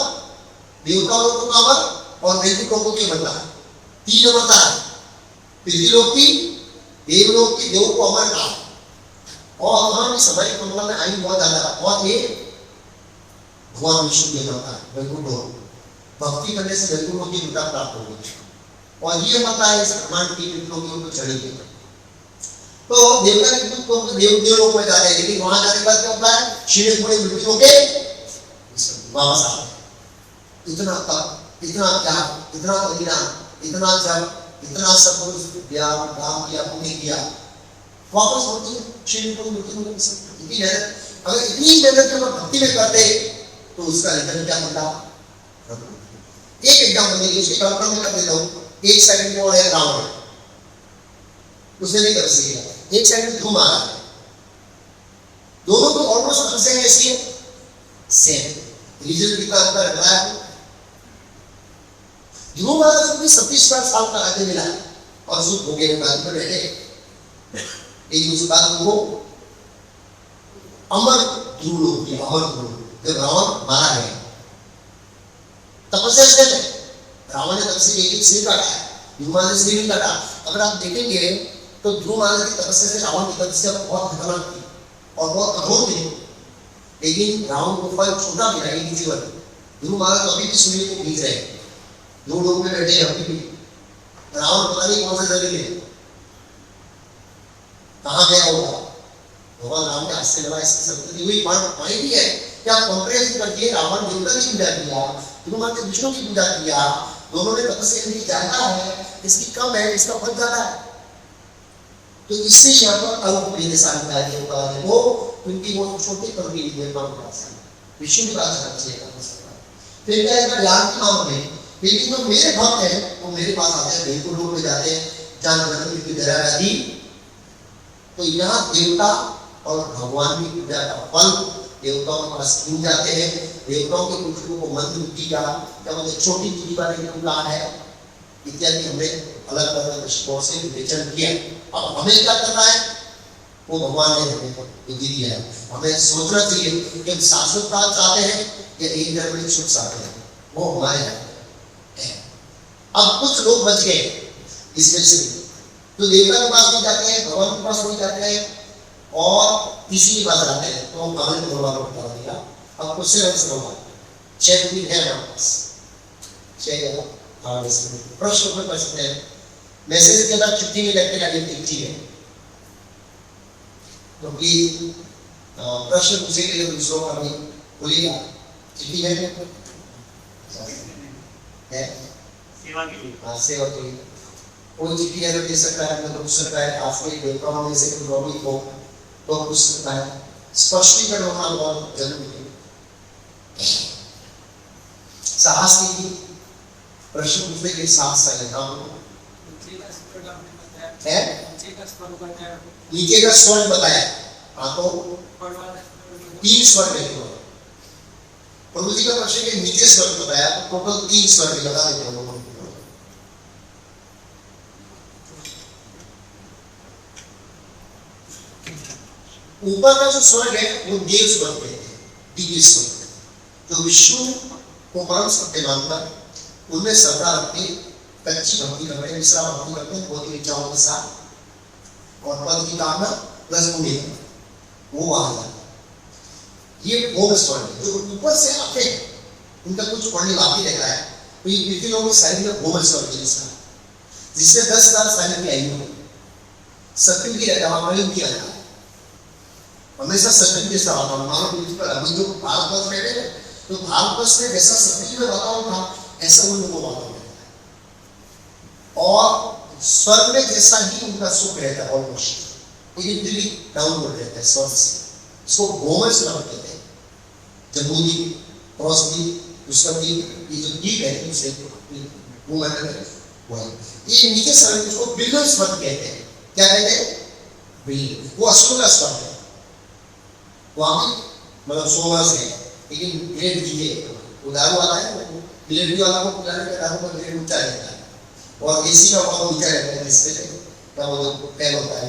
देवताओं लोक का अमर और नैतिक लोगों की अमरता 3 अमरता है पृथ्वी लोक की देवलोक की देव को अमर कहा और हमारे समय मंगल में आयु बहुत ज्यादा और ये भगवान विष्णु की अमरता है वैकुंठ भक्ति करने से वैकुंठ की मुक्ति प्राप्त होगी और ये पता है इस ब्रह्मांड की लोगों को चढ़ेगी तो देवता के दूत को देव लोक में जाते हैं लेकिन वहां जाने के बाद क्या होता है शीघ्र थोड़े मृत्यु होके वापस आते इतना तप इतना त्याग इतना बलिदान इतना जप इतना सब ज्ञान दान किया पुण्य किया वापस होती है शीघ्र को मृत्यु होने की अगर इतनी मेहनत हम भक्ति में करते तो उसका रिजल्ट क्या मिलता एक एग्जाम्पल देखिए उसकी कल्पना में कर देता हूँ एक साइड में है रावण उसने नहीं कर सकेगा एक साइड में ध्रुव महाराज है दोनों को ऑलमोस्ट हंसे ऐसी है सेम रिजल्ट कितना अंतर है ध्रुव महाराज को भी 27 साल का राज्य मिला और सुख हो गए राज्य पर बैठे एक दूसरे बात को अमर ध्रुव लोग की अमर ध्रुव जब रावण मारा है तपस्या से रावण ने तपस्या एक सिर काटा है ध्रुव महाराज ने सिर नहीं काटा अगर आप देखेंगे तो ध्रुव महाराज की तपस्या से रावण की तपस्या बहुत खतरनाक थी और बहुत कठोर थी लेकिन रावण को फल छोटा मिला एक जीवन ध्रुव महाराज अभी भी सूर्य को खींच रहे दो लोग में बैठे अभी भी, रावण पता नहीं कौन से जगह में कहाँ गया होगा। भगवान राम ने हास्य लगा, इसकी संतति हुई पॉइंट ही है कि आप कंपेरिजन करके रावण देवता की पूजा किया, हनुमान ने विष्णु की पूजा किया, दोनों ने तपस्या की ज्यादा है, इसकी कम है, इसका फल ज्यादा है। तो इससे यहाँ पर अल्प निशान होता है वो, क्योंकि वो छोटे पर भी देवता विष्णु की बात करना चाहिए। फिर क्या है ज्ञान के मामले में, लेकिन जो मेरे भक्त हैं वो मेरे पास आते हैं, बिल्कुल लोग में जाते हैं, जान जन्म की जरा आदि। तो यहाँ देवता और भगवान की पूजा का फल देवताओं के पास क्यों जाते हैं, देवताओं के पुरुषों को मंत्र दिया, क्या मतलब छोटी दूरी वाले का है इत्यादि, हमने अलग अलग दृष्टिकोण से विवेचन किया। अब हमें क्या करना है, वो भगवान ने हमें बुद्धि दिया है, हमें सोचना चाहिए कि हम शाश्वत प्राप्त चाहते हैं या एक जन्म में सुख चाहते हैं, वो हमारे है। अब कुछ लोग बच गए इसमें से, तो देवता के पास नहीं जाते हैं, भगवान के पास नहीं जाते हैं और तीसरी बात आते हैं, तो हम हमें भगवान को बता दिया। अब कुछ से भगवान 6 दिन है हमारे पास, 6 प्रश्न पर सकते हैं, मैसेज के अंदर चिट्ठी में लगते हैं, चिट्ठी है क्योंकि प्रश्न पूछे के लिए दूसरों का भी बोलिएगा, चिट्ठी है सेवा के लिए, हाँ सेवा के लिए कोई चिट्ठी अगर दे सकता है तो पूछ सकता है, आपको देवताओं में से कोई को तो पूछ सकता है, स्पष्टीकरण होना बहुत जरूरी है। साहस की प्रश्न पूछने के साथ साथ है नीचे का स्वर बताया, हाँ तो 3 स्वर लिखे, प्रभु जी का प्रश्न के नीचे स्वर बताया तो टोटल 3 स्वर लगा देते हैं। ऊपर का जो स्वर्ग है वो देव स्वर्ग कहते हैं, दिव्य स्वर्ग, जो विष्णु को परम सत्य मानकर उनमें श्रद्धा रखते, कच्ची भक्ति करते हैं, मिश्रा भक्ति करते हैं, बहुत ही इच्छाओं के साथ और पद की कामना प्लस पुण्य, वो वहां जाता है। ये भोग स्वर्ग है, जो ऊपर से आते हैं उनका कुछ पढ़ने बाकी रहता है, तो ये पृथ्वी लोगों में सैनिक भोग स्वर्ग जिसका, जिसमें 10,000 सैनिक की आयु है, सत्य की रहता है, मालूम किया जाता है हमेशा सत्य के साथ। मानव पृथ्वी पर अभी जो भारतवर्ष में रहे तो भारतवर्ष में जैसा सत्य में वातावरण था ऐसा उन लोगों को वातावरण रहता है, और स्वर्ग में जैसा ही उनका सुख रहता है ऑलमोस्ट, लेकिन दिल्ली डाउनवर्ड रहता है स्वर्ग से, इसको भोमर स्वर्ग कहते हैं। जम्बूदी, क्रॉसदी, दुष्कर्दी, ये जो द्वीप है उसे ये नीचे स्वर्ग उसको बिल्कुल स्वर्ग कहते हैं। क्या कहते हैं? बिल्कुल, वो असुर का स्वर्ग है, वहां मतलब 100 वर्ष है, लेकिन ग्रेड दीजिए उदाहरण वाला है, मिलिट्री वाला को पुराने के आधार पर ग्रेड ऊंचा रहता है और एसी का बहुत ऊंचा रहता है, जिससे क्या वो पैर होता है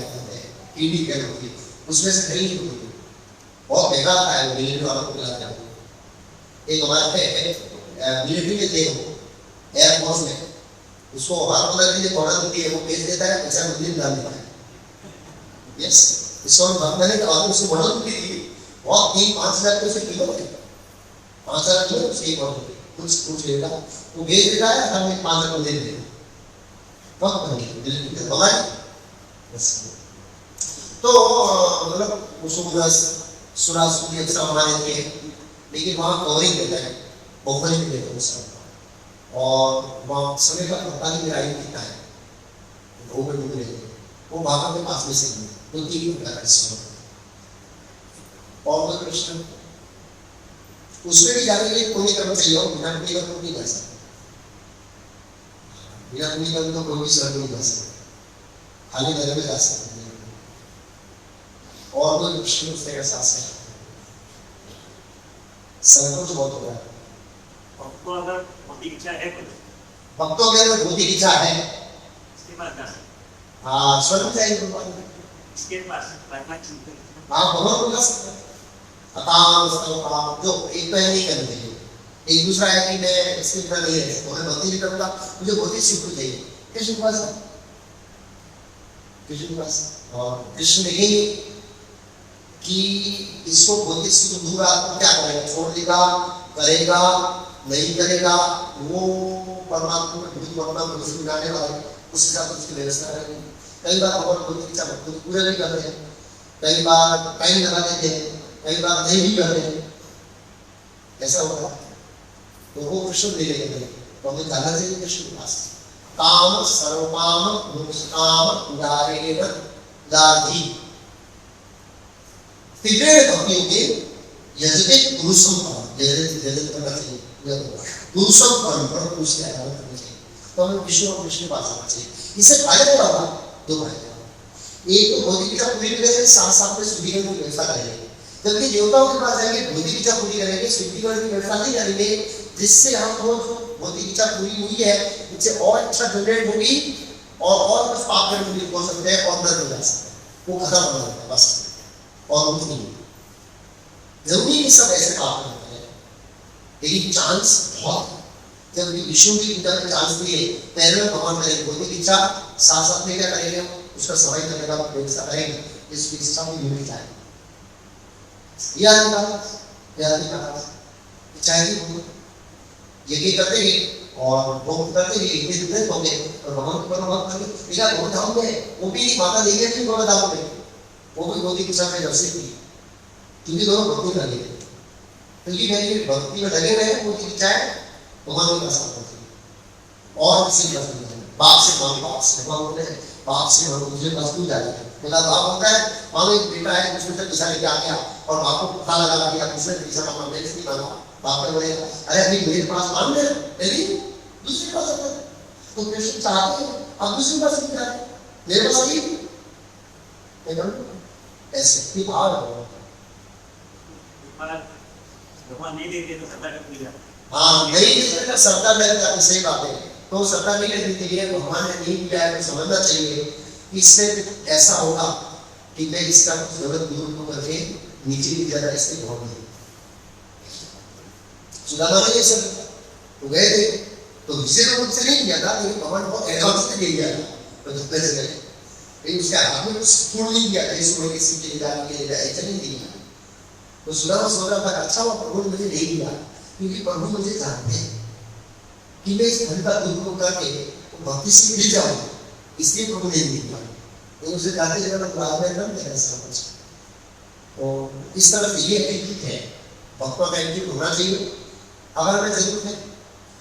टीडी पैर होती है, उसमें से खरीद होती है, बहुत महंगा आता है मिलिट्री वाला को खिलाते हैं। एक हमारे मिलिट्री में थे एयरफोर्स में, उसको हर तरह की जो ऑर्डर होती है वो भेज देता है, पैसा मंदिर डाल देता है। यस, इसको हम बात करें तो आपने उसको ऑर्डर भी दी बहुत 3-5 हज़ार रुपये से किलो है, 5 हज़ार किलो उसकी ऑर्डर कुछ लेगा वो भेज देता है, हमें 5 हज़ार दे देते बहुत बढ़िया हमारे। तो मतलब उसको सुराज की अच्छा हमारे थे, लेकिन वहाँ कवरिंग देता है, बहुमनी देता है उसका, और वहाँ समय का पता नहीं मेरा आयु कितना है, वो भागा के पास में से तो 3 प्रकार का स्वर और कृष्ण उसमें भी जाने के लिए पुण्य कर्म चाहिए हो, बिना पुण्य कर्म नहीं कर सकते, बिना पुण्य कर्म तो कोई भी स्वर्ग नहीं कर सकते, खाली नरक में जा सकते और कोई मुश्किल उसने का सांस है संकोच बहुत हो रहा है। भक्तों अगर भौतिक इच्छा है, भक्तों के अगर भौतिक इच्छा है इसके पास हाँ स्वर्ग चाहिए भगवान, इसके पास हाँ भगवान को जा सकते हैं। जो एक तो नहीं करते हैं, एक दूसरा है कि मैं इसके बिना नहीं रह सकता, मैं भक्ति नहीं करूँगा, मुझे भौतिक सुख चाहिए, कृष्ण के पास कृष्ण के पास, और कृष्ण देखेंगे कि इसको भौतिक सुख दूंगा तो क्या करेगा, छोड़ देगा, करेगा नहीं करेगा, वो परमात्मा में बुद्धि भगवान को कुछ मिलाने वाले उस हिसाब से उसकी व्यवस्था करेंगे। कई बार भगवान बुद्धि की इच्छा भक्तों को पूरा नहीं करते हैं, कई बार टाइम लगा देते हैं, कई बार नहीं भी करते हैं, ऐसा होता है। तो वो कृष्ण ले लेंगे तो हमें जाना चाहिए कृष्ण के पास। काम सर्वकाम मुक्ताम उदारेण दाधि तीव्र भक्तियों के यजते पुरुषों का यजते करना चाहिए, पुरुषों पर उसके आराधना करनी चाहिए। तो हमें विष्णु और कृष्ण के पास आना चाहिए। इससे फायदा क्या होगा? दो फायदे होगा। एक तो भौतिक इच्छा पूरी करेंगे, साथ साथ में शुद्धिकरण की व्यवस्था करेंगे। जबकि देवताओं के पास जाएंगे भौतिक इच्छा पूरी करेंगे, शुद्धिकरण की व्यवस्था नहीं करेंगे, जिससे हमको जो भौतिक इच्छा पूरी हुई है उससे और इच्छा जनरेट होगी और कुछ पाप करने हो सकते हैं और नरक हो सकते हैं, वो खत्म हो जाता है बस, और कुछ नहीं। जरूरी सब ऐसे पाप करते हैं, लेकिन चांस बहुत जब विष्णु की पूजा में चांस दिए पहले भगवान करेंगे भौतिक इच्छा, साथ साथ में क्या करेंगे उसका सफाई करने का व्यवस्था करेंगे, इस इच्छा को यूनिट लाएंगे। चाहे यज्ञ करते ही और भोग करते ही विद्युत होंगे और भगवान पर भगवान करेंगे। इधर भोग होंगे वो भी माता देवी की भोग दाओगे, वो भी भौतिक इच्छा में दर्शित की, क्योंकि दोनों भक्ति लगे, क्योंकि मेरी भक्ति में लगे रहे वो इच्छाएं भगवान के पास होती है। और किसी के पास नहीं, बाप से मांग, बाप से मांगते हैं, बाप से मांग, मुझे वस्तु जाती है। मेरा बाप होता है, मानो एक बेटा है उसमें से पैसा लेके आ गया और बाप को पता लगा कि आप उसने पैसा मांगा, मैंने नहीं मांगा। बाप ने बोलेगा अरे अभी मेरे पास मांग ले, लेकिन दूसरे पास आता है तो कृष्ण चाहते हैं आप दूसरे पास नहीं जाए, मेरे पास आइए। ऐसे ही भाव है भगवान नहीं देते तो सत्ता कर पूजा। हाँ नहीं देते तो सत्ता कर, सही बात है। तो सत्ता नहीं देती है, भगवान ने नहीं दिया है तो समझना चाहिए इससे ऐसा होगा कि मैं इसका जरूरत दूर को करके निचली ज्यादा इससे भोग नहीं। सुदामा ने ये सब तो गए थे तो विषय को मुझसे नहीं किया था, लेकिन भगवान बहुत एडवांस से ले गया तो धक्के से गए, लेकिन उसके हाथ में कुछ पूर्ण नहीं किया था, इसको किसी के लिए ऐसा नहीं दिया। तो सुदामा सोच रहा था अच्छा हुआ प्रभु ने मुझे नहीं दिया, क्योंकि प्रभु मुझे जानते हैं कि मैं इस धन का दुरुपयोग करके भक्ति से मिल जाऊंगा, इसलिए प्रभु ने नहीं दिया। तो उसे जाते जगह प्रार्थना कर देना सब कुछ। तो इस तरह से ये एटीट्यूड है, भक्तों का एटीट्यूड होना चाहिए। अगर मैं जरूरत है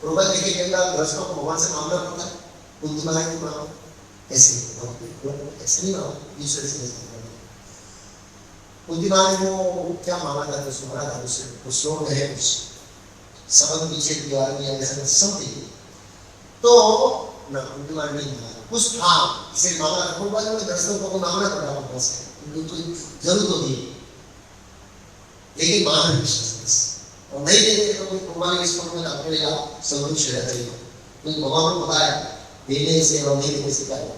रुपए लेके गया ग्रस्तों को भगवान से मांगना पड़ता है, उनकी मांगे नहीं मांगो, ऐसे ऐसे नहीं मांगो, ईश्वर से नहीं मांगो। उनकी मांगे वो क्या मांगा था तो सुना था उससे कुछ लोग है कुछ सबक पीछे दीवार में ऐसा सब देखिए तो ना उनकी मांग नहीं मांगा कुछ हाँ इसे मांगा था कोई बात नहीं, ग्रस्तों को मांगना पड़ा भगवान से, उनको जरूरत होती है लेकिन मांगना नहीं और नहीं देते तो कोई भगवान इस पर में अपने आप संतुष्ट रहता है, क्योंकि भगवान को पता है देने से और नहीं देने से क्या होगा।